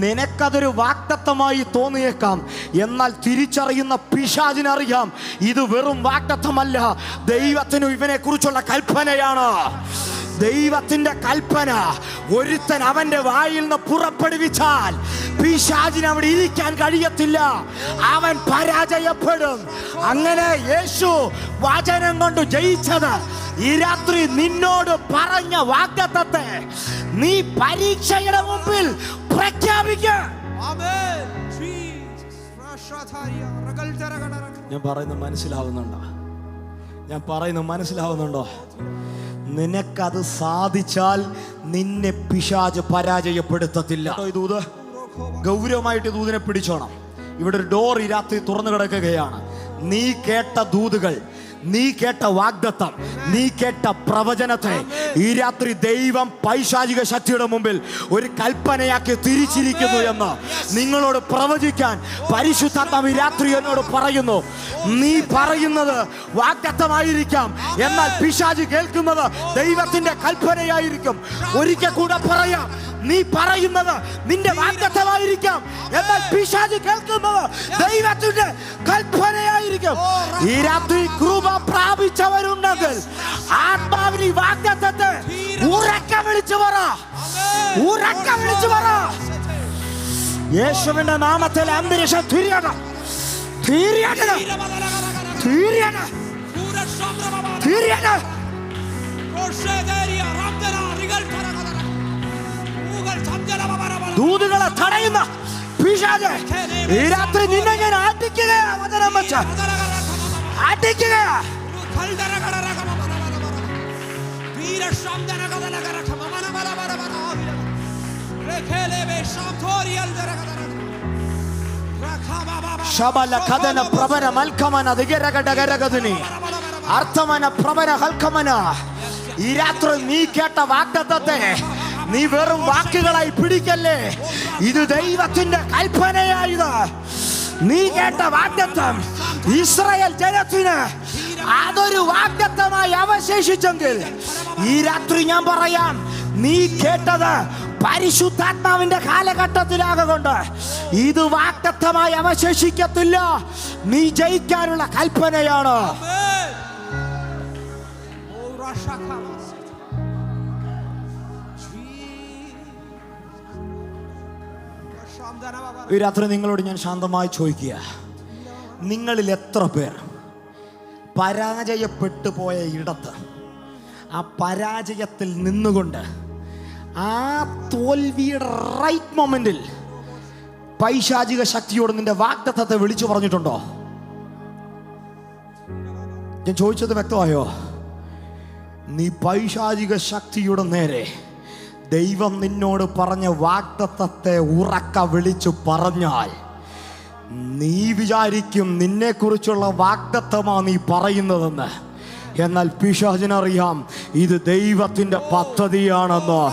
നിനക്കതൊരു വാഗ്ദത്തമായി തോന്നിയേക്കാം. എന്നാൽ തിരിച്ചറിയുന്ന പിശാചിനറിയാം ഇത് വെറും വാഗ്ദത്തമല്ല, ദൈവത്തിന് ഇവനെ കുറിച്ചുള്ള കൽപ്പനയാണ്. ദൈവത്തിന്റെ കൽപ്പന ഒരുത്തൻ അവന്റെ വായിൽ നിന്ന് പുറപ്പെടുവിച്ചാൽ പിശാചിന് അവിടെ ഇരിക്കാൻ കഴിയത്തില്ല, അവൻ പരാജയപ്പെടും. അങ്ങനെ യേശു വചനം കൊണ്ട് ജയിച്ചത് ഈ രാത്രി നിന്നോട് പറഞ്ഞ വാഗ്ദത്തത്തെ നീ പരീക്ഷയുടെ മുമ്പിൽ പ്രഖ്യാപിക്കുക. ഞാൻ പറയുന്നത് മനസ്സിലാവുന്നുണ്ടോ? ഞാൻ പറയുന്നത് മനസ്സിലാവുന്നുണ്ടോ? നിനക്കത് സാധിച്ചാൽ നിന്നെ പിശാച് പരാജയപ്പെടുത്തത്തില്ല. ദൂത് ഗൗരവമായിട്ട് ദൂതിനെ പിടിച്ചോണം. ഇവിടെ ഒരു ഡോർ ഈ രാത്രി തുറന്നു കിടക്കുകയാണ്. നീ കേട്ട ദൂതുകൾ, നീ കേട്ട വാഗ്ദത്തം, നീ കേട്ട പ്രവചനത്തെ ഈ രാത്രി ദൈവം പൈശാചിക ശക്തിയുടെ മുമ്പിൽ ഒരു കൽപ്പനയാക്കി തിരിച്ചിരിക്കുന്നു എന്ന് നിങ്ങളോട് പ്രവചിക്കാൻ പരിശുദ്ധാത്മാവ് ഈ രാത്രി എന്നോട് പറയുന്നു. നീ പറയുന്നത് വാഗ്ദത്തമായിരിക്കാം, എന്നാൽ പിശാച് കേൾക്കുന്നത് ദൈവത്തിന്റെ കൽപ്പനയായിരിക്കും. ഒരിക്കൽ കൂടെ പറയാം, നീ പറയുന്നത് നിന്റെ വാഗ്ദത്തമായിരിക്കാം, എന്നാൽ പിശാച് കേൾക്കുന്നത് ദൈവത്തിന്റെ കൽപ്പനയായിരിക്കും. ഈ രാത്രി കൃപ പ്രാപിച്ചവരുണ്ടെങ്കിൽ ആത്മാവിന് വാഗ്ദത്തത്തെ ഉറക്കെ വിളിച്ചു പറ, ഉറക്കെ വിളിച്ചു പറ. യേശുവിന്റെ നാമത്തിൽ അന്തരീക്ഷം തിരിയണം, തിരിയണം, തിരിയണം, തിരിയണം. ദൂതുകളെ തടയുന്ന പിശാചേ, ഈ രാത്രി നിന്നെ ഞാൻ അടിക്കുകയാ. വചനം വെച്ച് അടിക്കുകയാ. ശബല കഥന പ്രവന മൽക്കമന ദിഗരഗടഗരഗദുനി അർത്ഥമന പ്രവന ഹൽക്കമന. ഈ രാത്രി നീ കേട്ട വാഗ്ദത്തത്തെ നീ വെറും വാക്കുകളായി പിടിക്കല്ലേ. ഇത് ദൈവത്തിന്റെ കൽപ്പനയായത്. നീ കേട്ട വാഗ്ദത്തം ഇസ്രായേൽ ജനത്തിന് അതൊരു വാഗ്ദത്തമായി അവശേഷിച്ചെങ്കിൽ ഈ രാത്രി ഞാൻ പറയാം, നീ കേട്ടത് പരിശുദ്ധാത്മാവിന്റെ കാലഘട്ടത്തിലാകൊണ്ട് ഇത് വാഗ്ദത്തമായി അവശേഷിക്കത്തില്ല. നീ ജയിക്കാനുള്ള കൽപ്പനയാണ്. ഈ രാത്രി നിങ്ങളോട് ഞാൻ ശാന്തമായി ചോദിക്കുക, നിങ്ങളിൽ എത്ര പേർ പരാജയപ്പെട്ടു പോയ ഇടത്ത് ആ പരാജയത്തിൽ നിന്നുകൊണ്ട് ആ തോൽവിയുടെ റൈറ്റ് മൊമെന്റിൽ പൈശാചിക ശക്തിയോട് നിന്റെ വാഗ്ദത്തത്തെ വിളിച്ചു പറഞ്ഞിട്ടുണ്ടോ? ഞാൻ ചോദിച്ചത് വ്യക്തമായോ? നീ പൈശാചിക ശക്തിയുടെ നേരെ ദൈവം നിന്നോട് പറഞ്ഞ വാഗ്ദത്തത്തെ ഉറക്ക വിളിച്ചു പറഞ്ഞാൽ നീ വിചാരിക്കും നിന്നെക്കുറിച്ചുള്ള വാഗ്ദത്തമാ നീ പറയുന്നതെന്ന്. എന്നാൽ പിശാചിനറിയാം ഇത് ദൈവത്തിൻ്റെ പദ്ധതിയാണെന്ന്.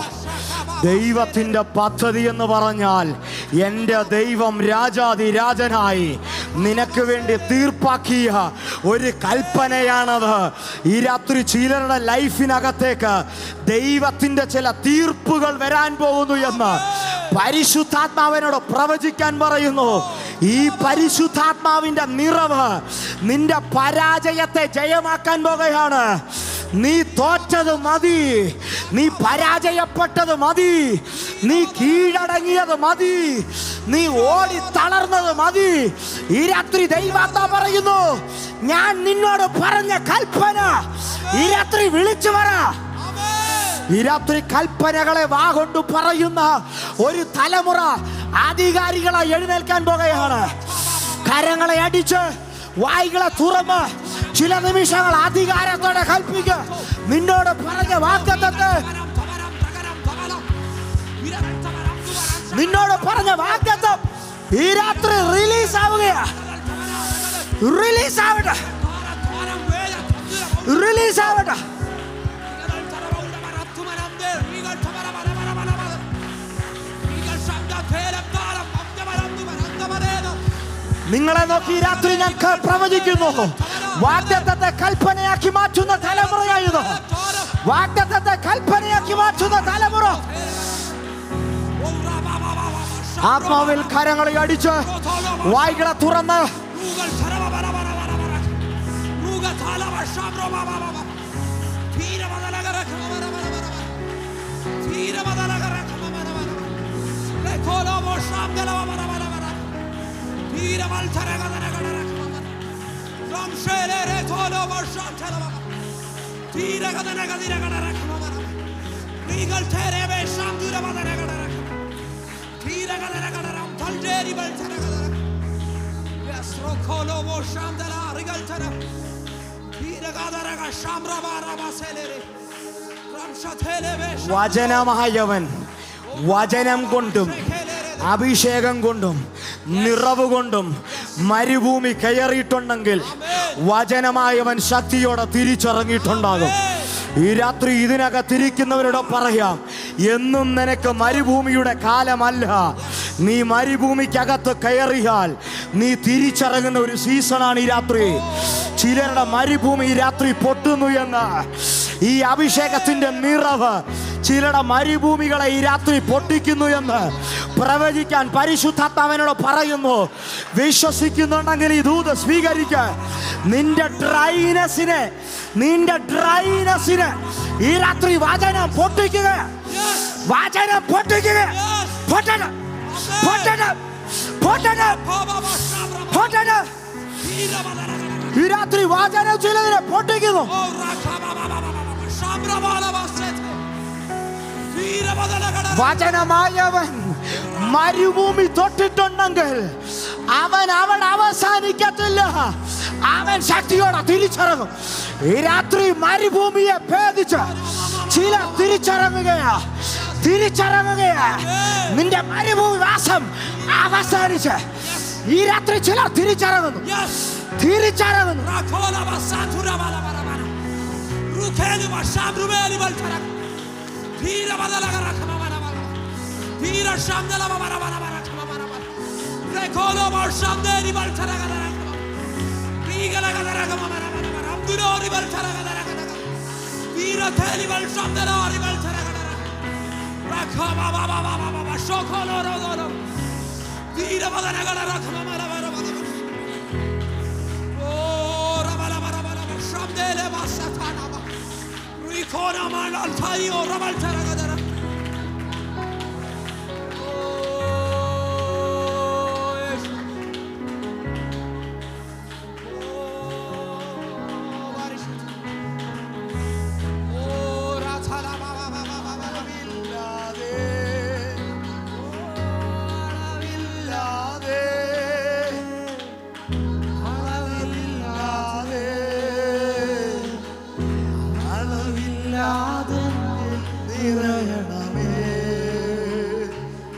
ദൈവത്തിൻ്റെ പദ്ധതി എന്ന് പറഞ്ഞാൽ എൻ്റെ ദൈവം രാജാതി രാജനായി നിനക്ക് വേണ്ടി തീർപ്പാക്കിയ ഒരു കൽപ്പനയാണത്. ഈ രാത്രി ചിലരുടെ ലൈഫിനകത്തേക്ക് ദൈവത്തിൻ്റെ ചില തീർപ്പുകൾ വരാൻ പോകുന്നു എന്ന് പരിശുദ്ധാത്മാവിനോട് പ്രവചിക്കാൻ പറയുന്നു. ഈ പരിശുദ്ധാത്മാവിന്റെ നിറവ് നിന്റെ പരാജയത്തെ ജയമാക്കാൻ പോകുകയാണ്. നീ തോറ്റത് മതി, നീ പരാജയപ്പെട്ടത് മതി, നീ കീഴടങ്ങിയത് മതി, നീ ഓടി തളർന്നത് മതി. ഈ രാത്രി ദൈവാത്മാ പറയുന്നു, ഞാൻ നിന്നോട് പറഞ്ഞ കൽപ്പന ഈ രാത്രി വിളിച്ചു പറ. ഈ രാത്രി കൽപ്പനകളെ വാഗൊണ്ടു പറയുന്ന ഒരു തലമുറ അധികാരികളെ എഴുന്നേൽക്കാൻ പോകുകയാണ്. കരങ്ങളെ അടിച്ച് വായികളെ തുറന്ന് ചില നിമിഷങ്ങൾ അധികാരത്തോടെ കൽപ്പിക്കുക. നിന്നോട് പറഞ്ഞ വാഗ്ദത്തത്തെ, നിന്നോട് പറഞ്ഞ വാഗ്ദത്തം ഈ രാത്രി റിലീസ് ആവുകയാ. റിലീസ് ആവട്ടെ, റിലീസ് ആവട്ടെ. നിങ്ങളെ നോക്കി രാത്രി ഞാൻ പ്രവചിക്കുന്നു, വാഗ്ദത്തത്തെ കൽപ്പനയാക്കി മാറ്റുന്ന തലമുറയായത്. വാഗ്ദത്തത്തെ കൽപ്പനയാക്കി മാറ്റുന്ന തലമുറ. ആത്മാവിൽ കരങ്ങളെ അടിച്ച് വായ്കളെ തുറന്ന് വചനമായവൻ വചനം കൊണ്ടും അഭിഷേകം കൊണ്ടും നിറവ് കൊണ്ടും മരുഭൂമി കയറിയിട്ടുണ്ടെങ്കിൽ വചനമായവൻ ശക്തിയോടെ തിരിച്ചിറങ്ങിയിട്ടുണ്ടാകും. ഈ രാത്രി ഇതിനകത്തിരിക്കുന്നവരോട് പറയാം, എന്നും നിനക്ക് മരുഭൂമിയുടെ കാലമല്ല. നീ മരുഭൂമിക്കകത്ത് കയറിയാൽ നീ തിരിച്ചിറങ്ങുന്ന ഒരു സീസണാണ് ഈ രാത്രി. ചിലരുടെ മരുഭൂമി ഈ രാത്രി പൊട്ടുന്നു എന്ന് ഈ അഭിഷേകത്തിന്റെ നിറവ് ചിലരുടെ മരുഭൂമികളെ ഈ രാത്രി പൊട്ടിക്കുന്നു എന്ന് പ്രവചിക്കാൻ പരിശുദ്ധാത്മാവിനോട് പറയുന്നു. വിശ്വസിക്കുന്നുണ്ടെങ്കിൽ ഈ ദൂത് സ്വീകരിക്കുക. നിന്റെ ഡ്രൈനെസ്സിനെ ഈ രാത്രി വചനം പൊട്ടിക്കുക. വചനം പൊട്ടിക്കുക. പൊട്ടണം, പൊട്ടണം, പൊട്ടണം, പൊട്ടണം. ഈ രാത്രി വചനം ചിലതിനെ പൊട്ടിക്കുന്നു. വചനമായവൻ മരുഭൂമി തൊട്ടിട്ടുണ്ടെങ്കിൽ അവൻ അവിടെ അവസാനിക്കത്തില്ല. അവൻ ശക്തിയോടെ തിരിച്ചിറങ്ങും. ഈ രാത്രി മരുഭൂമിയെ ഭേദിച്ച് ചിലർ തിരിച്ചിറങ്ങുകയാ. നിന്റെ മരുഭൂമി വാസം അവസാനിച്ച് ഈ രാത്രി ചിലർ തിരിച്ചിറങ്ങുന്നു.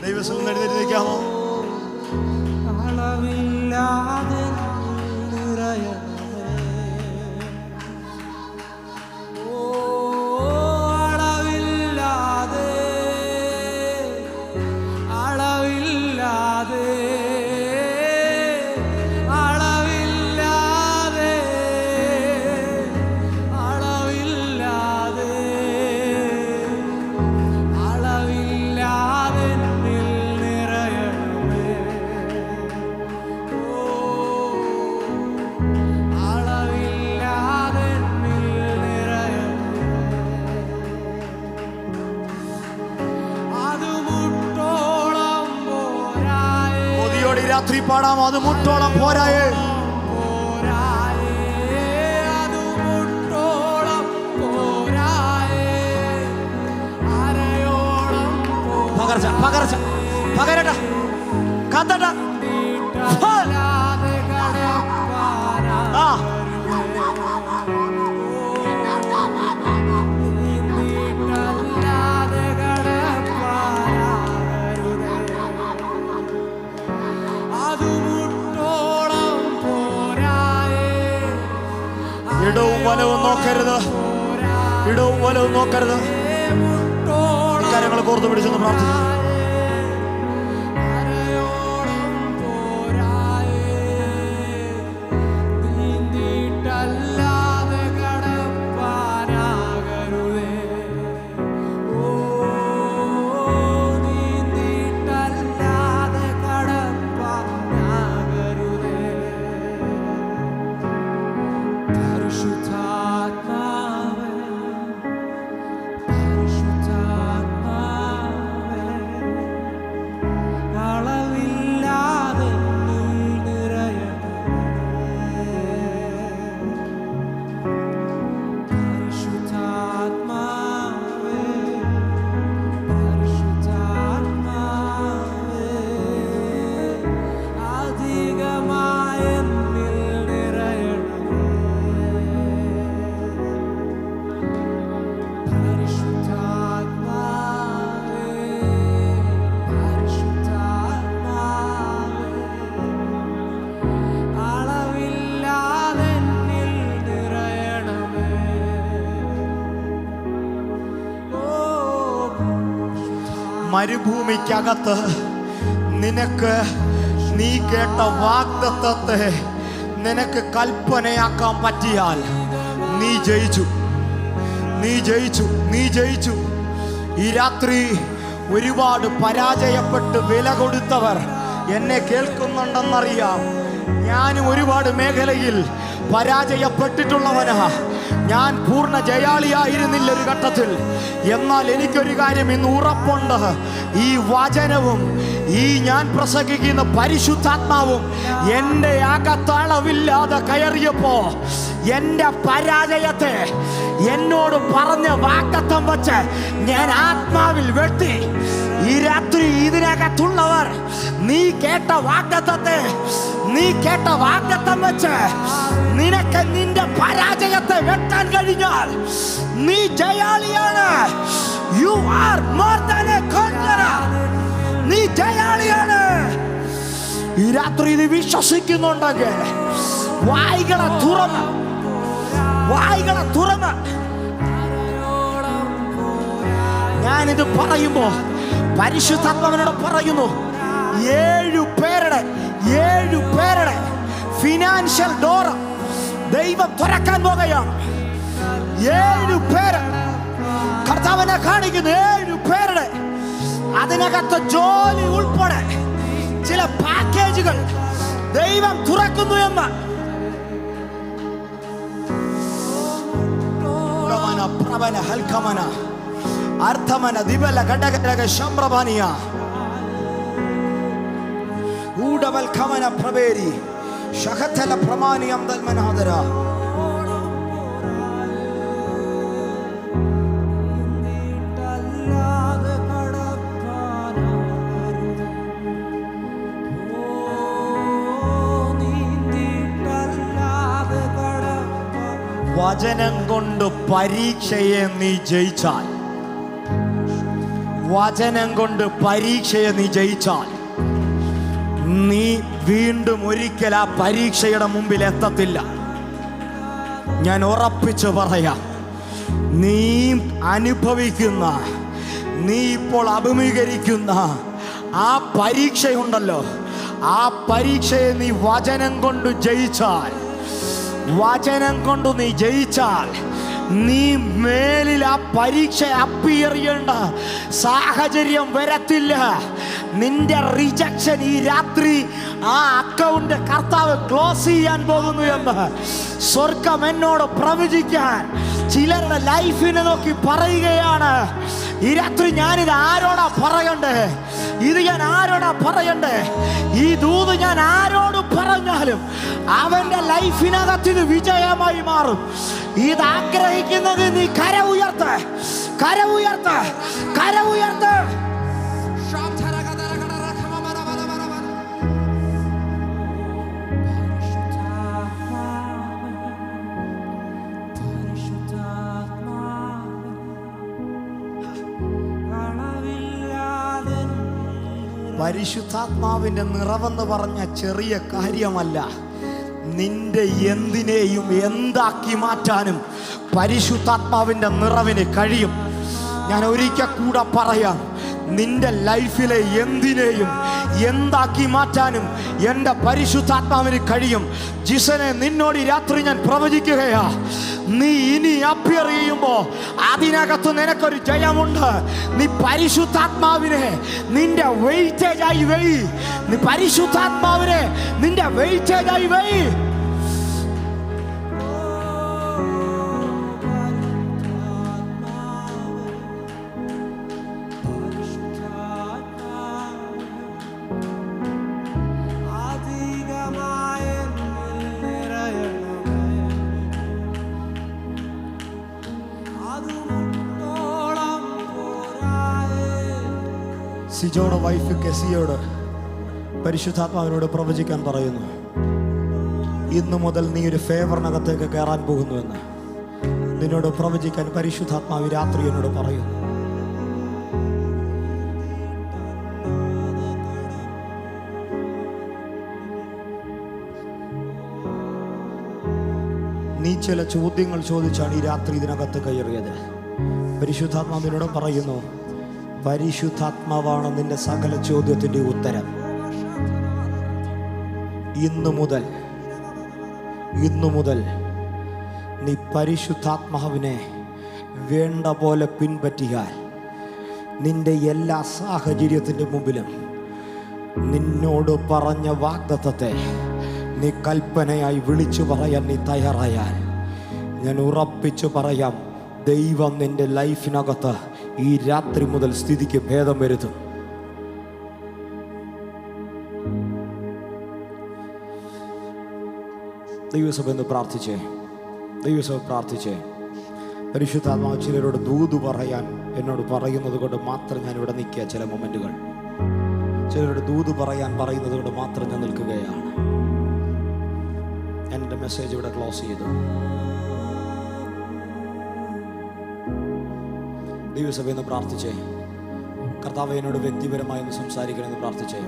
ദൈവസഭ എഴുന്നേൽക്കാമോ? അളവില്ലാതെ രാത്രി പാടാം. അത് മുട്ടോളം പോരായേ. പകരട്ട കത്തട്ട ഇടവും വലവും നോക്കരുത്. കാര്യങ്ങൾ കോർത്തു പിടിച്ചെന്ന് പ്രാർത്ഥിച്ചു. മരുഭൂമിക്കകത്ത് നിനക്ക് നീ കേട്ട വാഗ്ദത്തത്തെ നിനക്ക് കൽപ്പനയാക്കാൻ പറ്റിയാൽ നീ ജയിച്ചു. ഈ രാത്രി ഒരുപാട് പരാജയപ്പെട്ട് വില കൊടുത്തവർ എന്നെ കേൾക്കുന്നുണ്ടെന്നറിയാം. ഞാനും ഒരുപാട് മേഖലയിൽ പരാജയപ്പെട്ടിട്ടുള്ളവനാ. ഞാൻ പൂർണ്ണ ജയാളിയായിരുന്നില്ല ഒരു ഘട്ടത്തിൽ. എന്നാൽ എനിക്കൊരു കാര്യം ഇന്ന് ഉറപ്പുണ്ട്. ഈ വചനവും ഈ ഞാൻ പ്രസംഗിക്കുന്ന പരിശുദ്ധാത്മാവും എൻ്റെ അകത്തളവില്ലാതെ കയറിയപ്പോ എൻ്റെ പരാജയത്തെ എന്നോട് പറഞ്ഞ വാഗ്ദത്തം വച്ച് ഞാൻ ആത്മാവിൽ വെട്ടി ഈ രാത്രി ഇതിനകത്തുള്ളവർ നീ കേട്ട വാഗ്ദത്തം വെച്ച് നിനക്ക് നിന്റെ പരാജയത്തെ വെട്ടാൻ കഴിഞ്ഞാൽ നീ ജയാളിയാണ്. You are more than a conqueror. നീ ജയാളിയാണ്. ഈ രാത്രി ഇത് വിശ്വസിക്കുന്നുണ്ടെങ്കിൽ വായ്കളെ തുറന്ന് ഞാനിത് പറയുമ്പോ പരിശുദ്ധാത്മാവിനോട് പറയുന്നു, 7 പേരുടെ ഫിനാൻഷ്യൽ ഡോർ ദൈവം തുറക്കാൻ പോകുകയാണ്. 7 പേര് കർത്താവിനെ കാണിക്കുന്നു. 7 പേരുടെ അതിനകത്ത് ജോലി ഉൾപ്പെടെ ചില പാക്കേജുകൾ ദൈവം തുറക്കുന്നു എന്ന് പ്രവന ഹൽക്കമന അർത്ഥമന ദിബല ഘടകരക ശംബ്രബാനിയ ഊടവൽ കമന പ്രവേരി ശഹതല പ്രമാണിയം ദൽമനാദര വചനം കൊണ്ട് പരീക്ഷയെ നീ ജയിച്ചാൽ, നീ വീണ്ടും ഒരിക്കൽ ആ പരീക്ഷയുടെ മുമ്പിൽ എത്തത്തില്ല. ഞാൻ ഉറപ്പിച്ചു പറയാം, നീ അനുഭവിക്കുന്ന, നീ ഇപ്പോൾ അഭിമുഖീകരിക്കുന്ന ആ പരീക്ഷയുണ്ടല്ലോ, ആ പരീക്ഷയെ നീ വചനം കൊണ്ട് ജയിച്ചാൽ, നീ മേലിൽ ആ പരീക്ഷ അപ്പിയർ ചെയ്യേണ്ട സാഹചര്യം വരത്തില്ല. നിന്റെ റിജക്ഷൻ ഈ രാത്രി ആ അക്കൗണ്ട് കർത്താവ് ക്ലോസ് ചെയ്യാൻ പോകുന്നു എന്ന് സ്വർഗം എന്നോട് പ്രവചിക്കാൻ ചിലരുടെ ലൈഫിനെ നോക്കി പറയുകയാണ്. ഈ രാത്രി ഞാനിത് ആരോടാ പറയണ്ടേ? ഈ ദൂത് ഞാൻ ആരോട് പറഞ്ഞാലും അവന്റെ ലൈഫിനകത്ത് ഇത് വിജയമായി മാറും. ഇത് ആഗ്രഹിക്കുന്നത് നീ കര ഉയർത്ത്. പരിശുദ്ധാത്മാവിന്റെ നിറവെന്ന് പറഞ്ഞ ചെറിയ കാര്യമല്ല. നിന്റെ എന്തിനേയും എന്താക്കി മാറ്റാനും പരിശുദ്ധാത്മാവിന്റെ നിറവിന് കഴിയും. ഞാൻ ഒരിക്കൽ കൂടെ പറയാം, നിന്റെ ലൈഫിലെ എന്തിനേയും എന്താക്കി മാറ്റാനും എൻ്റെ പരിശുദ്ധാത്മാവിന് കഴിയും. ജിസനെ, നിന്നോട് ഈ രാത്രി ഞാൻ പ്രവചിക്കുകയാ, നീ ഇനി അപ്പിയർ ചെയ്യുമ്പോ അതിനകത്ത് നിനക്കൊരു ജയമുണ്ട്. നീ പരിശുദ്ധാത്മാവിനെ നിന്റെ വെയിറ്റേജായി വെയ്. സിജോയുടെ വൈഫ് കെസിയോട് പരിശുദ്ധാത്മാവിനോട് പ്രവചിക്കാൻ പറയുന്നു, ഇന്നു മുതൽ നീ ഒരു ഫേവറിനകത്തേക്ക് കയറാൻ പോകുന്നുവെന്ന് നിന്നോട് പ്രവചിക്കാൻ പരിശുദ്ധാത്മാവ് രാത്രി എന്നോട് പറയുന്നു. നീ ചില ചോദ്യങ്ങൾ ചോദിച്ചാണ് ഈ രാത്രി ഇതിനകത്ത് കയറിയത്. പരിശുദ്ധാത്മാവിനോട് പറയുന്നു, പരിശുദ്ധാത്മാവാണ് നിന്റെ സകല ചോദ്യത്തിൻ്റെ ഉത്തരം. ഇന്നു മുതൽ നീ പരിശുദ്ധാത്മാവിനെ വേണ്ട പോലെ പിൻപറ്റിയാൽ നിന്റെ എല്ലാ സാഹചര്യത്തിൻ്റെ മുമ്പിലും നിന്നോട് പറഞ്ഞ വാഗ്ദത്തത്തെ നീ കൽപ്പനയായി വിളിച്ചു പറയാൻ നീ തയ്യാറായാൽ, ഞാൻ ഉറപ്പിച്ചു പറയാം, ദൈവം നിന്റെ ലൈഫിനകത്ത് ഈ രാത്രി മുതൽ സ്ഥിതിക്ക് ഭേദം വരുത്തും. ദൈവസഭ എന്ന് പ്രാർത്ഥിച്ചേ. പരിശുദ്ധാത്മാവ് ചിലരോട് ദൂത് പറയാൻ എന്നോട് പറയുന്നത് കൊണ്ട് മാത്രം ഞാൻ ഇവിടെ നിൽക്കുക. ചില മൊമെന്റുകൾ ചിലരോട് ദൂത് പറയാൻ പറയുന്നത് കൊണ്ട് മാത്രം ഞാൻ നിൽക്കുകയാണ്. എൻ്റെ മെസ്സേജ് ഇവിടെ ക്ലോസ് ചെയ്തു. ദൈവസഭയിൽ നിന്ന് പ്രാർത്ഥിച്ചേ. കർത്താവ് എന്നോട് വ്യക്തിപരമായി ഒന്ന് സംസാരിക്കണമെന്ന് പ്രാർത്ഥിച്ചേ.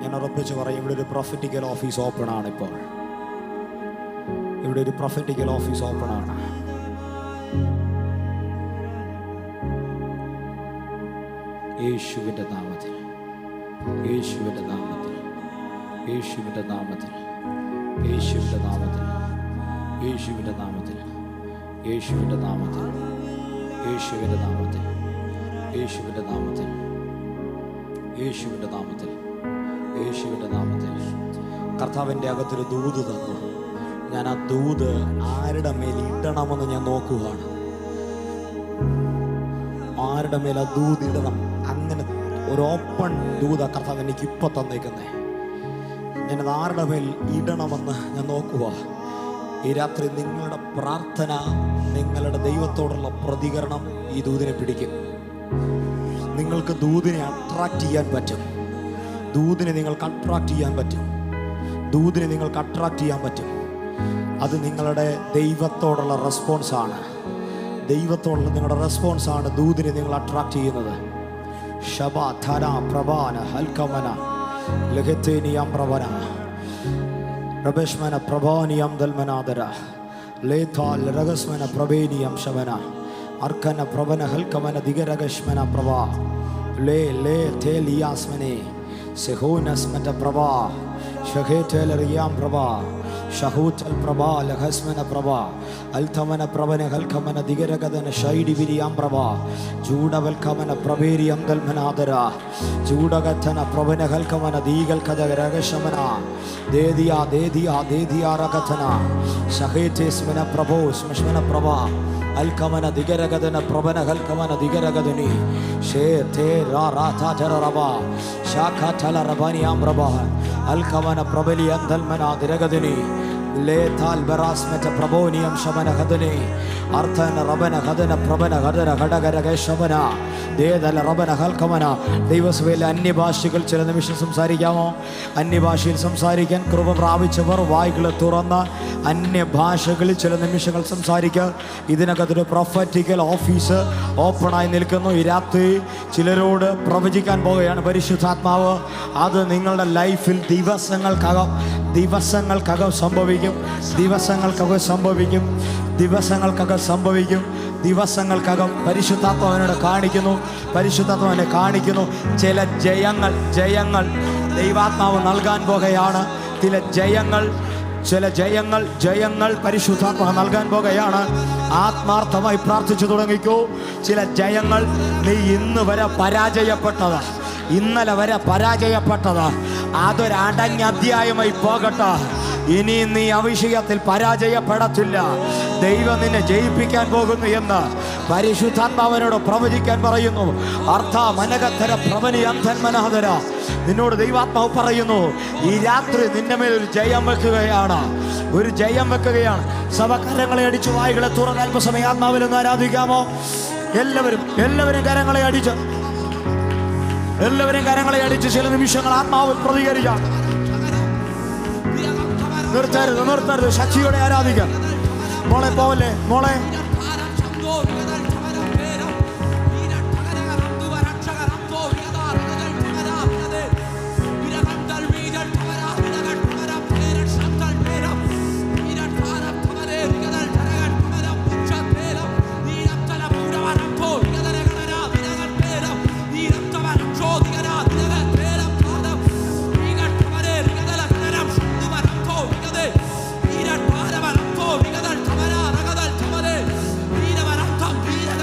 ഞാൻ ഉറപ്പിച്ച് പറയും, ഇവിടെ ഒരു പ്രൊഫറ്റിക്കൽ ഓഫീസ് ഓപ്പൺ ആണ്. ഇപ്പോൾ ഇവിടെ ഒരു പ്രൊഫറ്റിക്കൽ ഓഫീസ് ഓപ്പൺ ആണ്. യേശുവിൻ്റെ നാമത്തിൽ, യേശുവിൻ്റെ നാമത്തിൽ, യേശുവിൻ്റെ നാമത്തിൽ, യേശുവിൻ്റെ നാമത്തിൽ, യേശുവിൻ്റെ നാമത്തിൽ, യേശുവിൻ്റെ നാമത്തിൽ, യേശുവിൻ്റെ നാമത്തിൽ, യേശുവിൻ്റെ നാമത്തിൽ, യേശുവിൻ്റെ നാമത്തിൽ, യേശുവിൻ്റെ നാമത്തിൽ കർത്താവിൻ്റെ അകത്തൊരു ദൂത് തന്നു. ഞാൻ ആ ദൂത് ആരുടെ മേൽ ഇടണമെന്ന് ഞാൻ നോക്കുകയാണ്. ആരുടെ മേൽ ആ ദൂത് ഇടണം, അങ്ങനെ ഒരു ഓപ്പൺ ദൂത കർത്താവ് എനിക്ക് ഇപ്പം തന്നേക്കുന്നേ. ഞാനത് ആരുടെ മേൽ ഇടണമെന്ന് ഞാൻ നോക്കുക. ഈ രാത്രി നിങ്ങളുടെ പ്രാർത്ഥന, നിങ്ങളുടെ ദൈവത്തോടുള്ള പ്രതികരണം ഈ ദൂതിനെ പിടിക്കും. നിങ്ങൾക്ക് ദൂതിനെ അട്രാക്റ്റ് ചെയ്യാൻ പറ്റും. ദൂതിനെ നിങ്ങൾക്ക് അട്രാക്റ്റ് ചെയ്യാൻ പറ്റും. ദൂതിനെ നിങ്ങൾക്ക് അട്രാക്റ്റ് ചെയ്യാൻ പറ്റും. അത് നിങ്ങളുടെ ദൈവത്തോടുള്ള റെസ്പോൺസാണ്. ദൈവത്തോടുള്ള നിങ്ങളുടെ റെസ്പോൺസാണ് ദൂതിനെ നിങ്ങൾ അട്രാക്റ്റ് ചെയ്യുന്നത്. ശബ ധന പ്രഭാന ഹൽക്കമന ലഹത്തേനിയാം പ്രവന പ്രഭേഷ്മന പ്രഭാനിയം ദൽമനാദര ലേഥാൽ രഗസ്മന പ്രഭേനിയം ശമന അർക്കന പ്രഭന ഹൽക്കമന ദിഗരഗശ്മന പ്രഭാ ലേ ലേ തേലിയാസ്മനെ സെഹോനസ്മറ്റ പ്രഭാ ഷഹേറ്റേലറിയാം പ്രഭാ ഷഹൂറ്റൽ പ്രഭാ ലഹസ്മന പ്രഭാ അൽത്തമന പ്രഭന ഹൽക്കമന ദിഗരഗദന ഷൈഡി വിരിയാം പ്രഭാ ചൂടവൽക്കമന പ്രഭേരിയം ദൽമനാദര ചൂടകഥന പ്രഭന ഹൽക്കമന ദീഗൽ കഥരഗശമന ദേദിയാ ദേദിയാ ദേദിയാ രകഥന ഷഹേറ്റേസ്മന പ്രഭോ സ്മശ്മന പ്രഭാ അൽക്കമന ദിഗരഗദന പ്രഭന ഹൽക്കമന ദിഗരഗദനി ഷേ തേ റാ റാഥാ ജര റബാ ഷാഖാ ഠല റബാനിയാം പ്രഭാ അൽക്കമന പ്രബലി അന്തൽമന ദിരഗദനി ലേഥാൽ ബറാസ്മറ്റ പ്രഭോനിയം ശമന ഹദനെ അർത്ഥന റബന ഹദന പ്രഭന ഹദന ഘടകരക ശമന ദേദല റബന ഹൽക്കമന. ദൈവസഭയിൽ അന്യഭാഷകൾ ചില നിമിഷം സംസാരിക്കാമോ? അന്യഭാഷയിൽ സംസാരിക്കാൻ കൃപ പ്രാപിച്ചവർ വായ്കൾ തുറന്ന് അന്യഭാഷകളിൽ ചില നിമിഷങ്ങൾ സംസാരിക്കുക. ഇതിനകത്തൊരു പ്രൊഫറ്റിക്കൽ ഓഫീസ് ഓപ്പണായി നിൽക്കുന്നു. ഈ രാത്രി ചിലരോട് പ്രവചിക്കാൻ പോവുകയാണ് പരിശുദ്ധാത്മാവ്. അത് നിങ്ങളുടെ ലൈഫിൽ ദിവസങ്ങൾക്കകം സംഭവിക്കും. ദിവസങ്ങൾക്കകം സംഭവിക്കും. ദിവസങ്ങൾക്കകം സംഭവിക്കും. ദിവസങ്ങൾക്കകം പരിശുദ്ധാത്മാവിനോട് കാണിക്കുന്നു. പരിശുദ്ധാത്മാവിനെ കാണിക്കുന്നു. ചില ജയങ്ങൾ ദൈവാത്മാവ് നൽകാൻ പോകുകയാണ്. ചില ജയങ്ങൾ പരിശുദ്ധാത്മാവ് നൽകാൻ പോകുകയാണ്. ആത്മാർത്ഥമായി പ്രാർത്ഥിച്ചു തുടങ്ങിക്കൂ. ചില ജയങ്ങൾ നീ ഇന്ന് വരെ പരാജയപ്പെട്ടതാ, ഇന്നലെ വരെ പരാജയപ്പെട്ടതാ, അതൊരടഞ്ഞ അധ്യായമായി പോകട്ടെ. ഇനി നീ അവിഷയത്തിൽ പരാജയപ്പെടത്തില്ല. ദൈവം നിന്നെ ജയിപ്പിക്കാൻ പോകുന്നു എന്ന് പരിശുദ്ധാത്മാവിനോട് പ്രവചിക്കാൻ പറയുന്നു. അർത്ഥ മനകത്തര പ്രവനി അന്ധന്മനാദര നിന്നോട് ദൈവാത്മാവ് പറയുന്നു, ഈ രാത്രി നിന്റെ മേൽ ഒരു ജയം വെക്കുകയാണ്. ഒരു ജയം വെക്കുകയാണ്. സഭകരങ്ങളെ അടിച്ചു വായികളെ തുറന്ന് അല്പസമയം ആത്മാവിലൊന്ന് ആരാധിക്കാമോ? എല്ലാവരും കരങ്ങളെ അടിച്ച് ചില നിമിഷങ്ങൾ ആത്മാവിൽ പ്രതികരിക്കാം. നിർത്തരുത്. ശക്തിയോടെ ആരാധിക്കാം. മോളെ പോവല്ലേ, മോളെ. Mira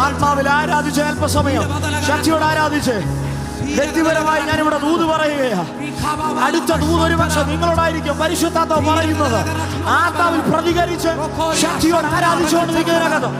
ആത്മാവിൽ ആരാധിച്ച് അല്പസമയം ശക്തിയോട് ആരാധിച്ച് വ്യക്തിപരമായി ഞാനിവിടെ ദൂത് പറയുകയാ. അടുത്ത ദൂത് ഒരു പക്ഷെ നിങ്ങളോടായിരിക്കും. പരിശുദ്ധാത്മാവ് പറയുന്നത് ആത്മാവിൽ പ്രതികരിച്ച് ശക്തിയോട് ആരാധിച്ചുകൊണ്ട് നിൽക്കുന്നതിനകത്ത്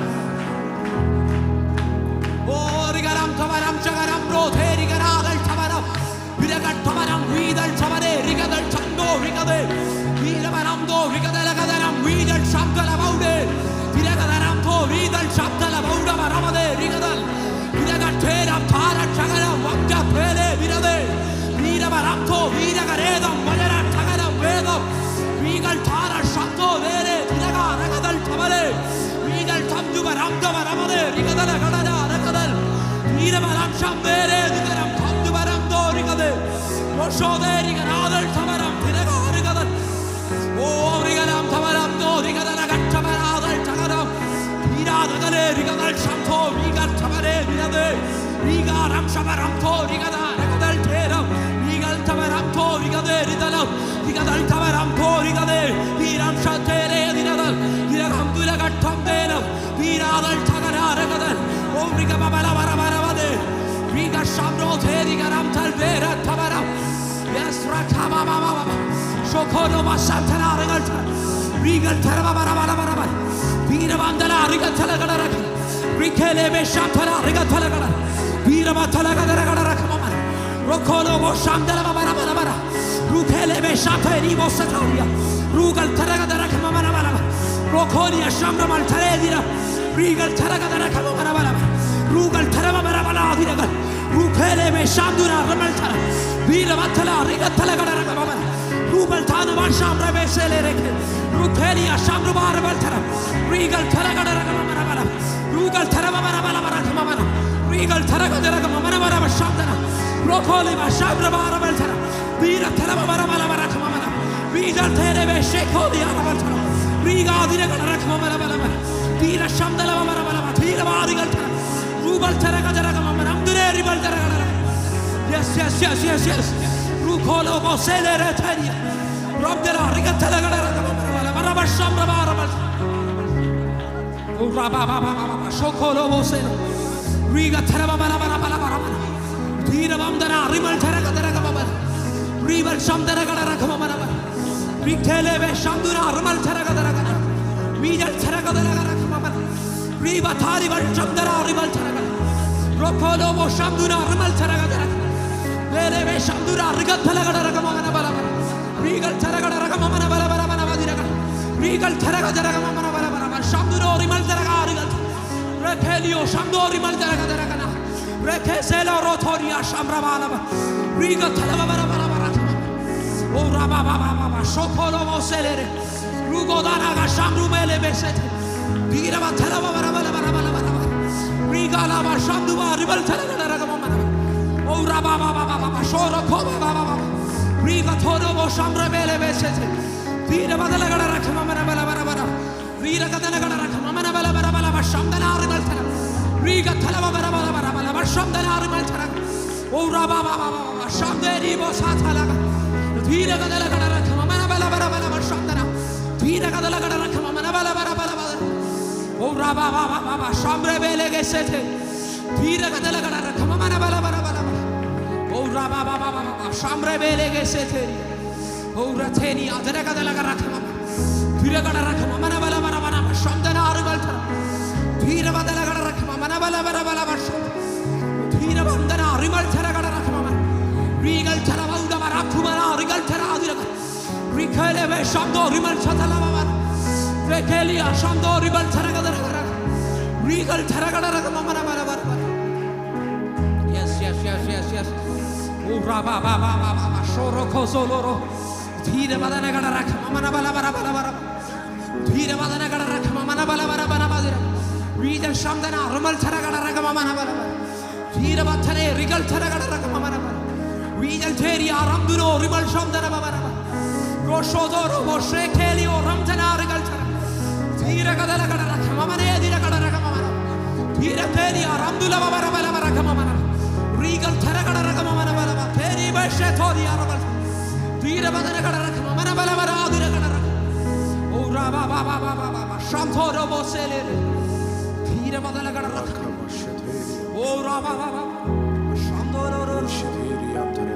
Rateni Adaragadalagaraka, Piragadarakama, Manabala, Shandana, Pira Badalagaraka, Manabala, Pira Bandana, Rimal Taragarakama, Regal Taravanda, Marakumana, Regal Taravanda, Rikaleve, Shando, Rimal Chatalava, Rekelia, Shando, Rimal Taragadara, Regal Taragadara, Yes. Ura baba shoro kozoloro. Dhire badana gada rakha mana bala bara. Dhire badana gada rakha mana bala bara. Regal shamdana rumal thara gada rakha mana bala. Dhire bathare regal thara gada rakha mana bala. Regal theri aramduro rimal shamdana bara. Roshodoro moshe kelio ramdana regal thara. Dhire gada rakha mana dhire gada rakha mana. Dhire theri aramdula bara rakha mana. Regal thara gada rakha mana bala. Theri bashe thori aramal. Dhire badana gada rakha mana bala dhire gada rakha. Ura baba shantoro bosele. Dhire badana gada rakha. Ura baba shantoro shiri antare.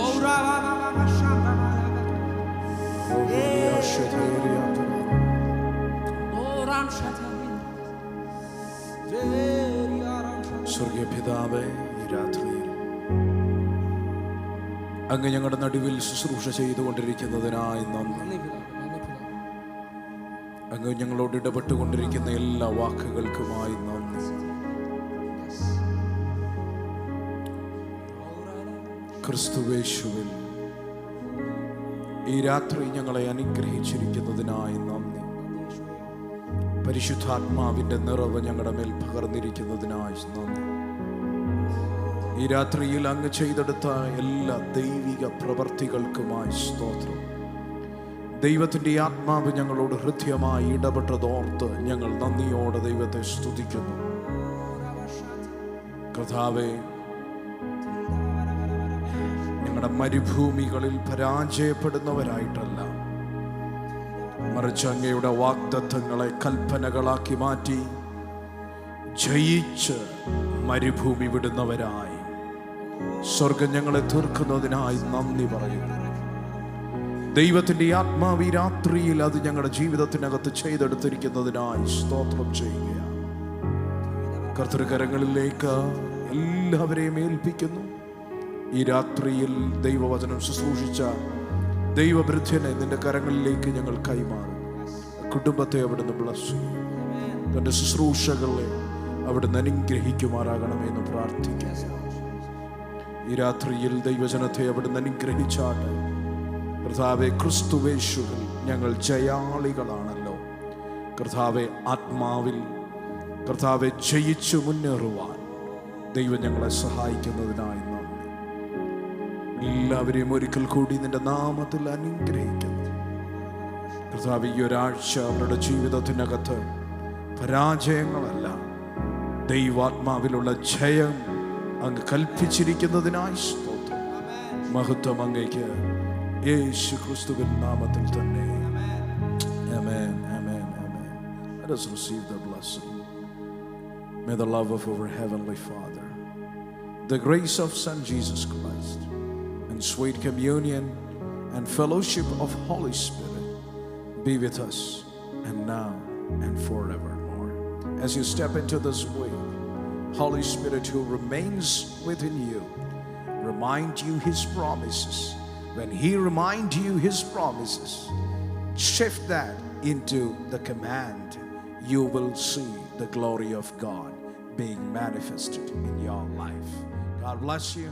Ura baba shantara. Shiri antare. Oram shatari. Dheri aram. സ്വർഗീയ പിതാവേ, ഈ രാത്രിയിൽ അങ്ങ് ഞങ്ങളുടെ നടുവിൽ ശുശ്രൂഷ ചെയ്തുകൊണ്ടിരിക്കുന്നതിനായി നന്ദി. അങ്ങ് ഞങ്ങളോട് ഇടപെട്ടുകൊണ്ടിരിക്കുന്ന എല്ലാ വാക്കുകൾക്കുമായി നന്ദി. ക്രിസ്തുവേശുവിൽ ഈ രാത്രി ഞങ്ങളെ അനുഗ്രഹിച്ചിരിക്കുന്നതിനായി നന്ദി. പരിശുദ്ധാത്മാവിന്റെ നിറവ് ഞങ്ങളുടെ മേൽ പകർന്നിരിക്കുന്നതിനായി നന്ദി. ഈ രാത്രിയിൽ അങ്ങ് ചെയ്തെടുത്ത എല്ലാ ദൈവിക പ്രവർത്തികൾക്കുമായി സ്തോത്രം. ദൈവത്തിൻ്റെ ആത്മാവ് ഞങ്ങളോട് ഹൃദ്യമായി ഇടപെട്ടതോർത്ത് ഞങ്ങൾ നന്ദിയോടെ ദൈവത്തെ സ്തുതിക്കുന്നു. കർത്താവേ, ഞങ്ങളുടെ മരുഭൂമികളിൽ പരാജയപ്പെടുന്നവരായിട്ടല്ല, മറിച്ച് അങ്ങയുടെ വാഗ്ദത്തങ്ങളെ കൽപ്പനകളാക്കി മാറ്റി ജയിച്ച് മരുഭൂമി വിടുന്നവരായി സ്വർഗം ഞങ്ങളെ തീർക്കുന്നതിനായി നന്ദി പറയുന്നു. ദൈവത്തിൻ്റെ ആത്മാവ് ഈ രാത്രിയിൽ അത് ഞങ്ങളുടെ ജീവിതത്തിനകത്ത് ചെയ്തെടുത്തിരിക്കുന്നതിനായി സ്തോത്രം ചെയ്യുക. കർത്തൃകരങ്ങളിലേക്ക് എല്ലാവരെയും ഏൽപ്പിക്കുന്നു. ഈ രാത്രിയിൽ ദൈവവചനം ശുശ്രൂഷിച്ച ദൈവവൃദ്ധനെ നിന്റെ കരങ്ങളിലേക്ക് ഞങ്ങൾ കൈമാറും. കുടുംബത്തെ അവിടുന്ന് ബ്ലസ് ചെയ്യും. തൻ്റെ ശുശ്രൂഷകളെ അവിടുന്ന് അനുഗ്രഹിക്കുമാറാകണമെന്ന് പ്രാർത്ഥിക്കുക. ഈ രാത്രിയിൽ ദൈവജനത്തെ അവിടുന്ന് അനുഗ്രഹിച്ചാട്ട്. കർത്താവെ, ക്രിസ്തുവേശുവിൽ ഞങ്ങൾ ജയാളികളാണല്ലോ. കർത്താവെ, ആത്മാവിൽ കർത്താവെ ജയിച്ചു മുന്നേറുവാൻ ദൈവം ഞങ്ങളെ സഹായിക്കുന്നതിനായി നന്ദി. എല്ലാവരെയും ഒരിക്കൽ കൂടി നിന്റെ നാമത്തിൽ അനുഗ്രഹിക്കുന്നു. കർത്താവ്, ഈ ഒരാഴ്ച അവരുടെ ജീവിതത്തിനകത്ത് പരാജയങ്ങളല്ല, ദൈവാത്മാവിലുള്ള ജയം അങ്ങ് കൽപ്പിച്ചിരിക്കുന്നതിനായി സ്തോത്രം. മഹത്വം അങ്ങേക്ക് യേശു ക്രിസ്തുവിൻ നാമത്തിൽ തന്നെ. ആമേൻ, ആമേൻ, ആമേൻ. Let us receive the blessing. May the love of our heavenly Father, the grace of Son Jesus Christ, and sweet communion and fellowship of Holy Spirit be with us and now and forevermore. As you step into this week, Holy Spirit who remains within you, remind you His promises. When He reminds you His promises, shift that into the command. You will see the glory of God being manifested in your life. God bless you.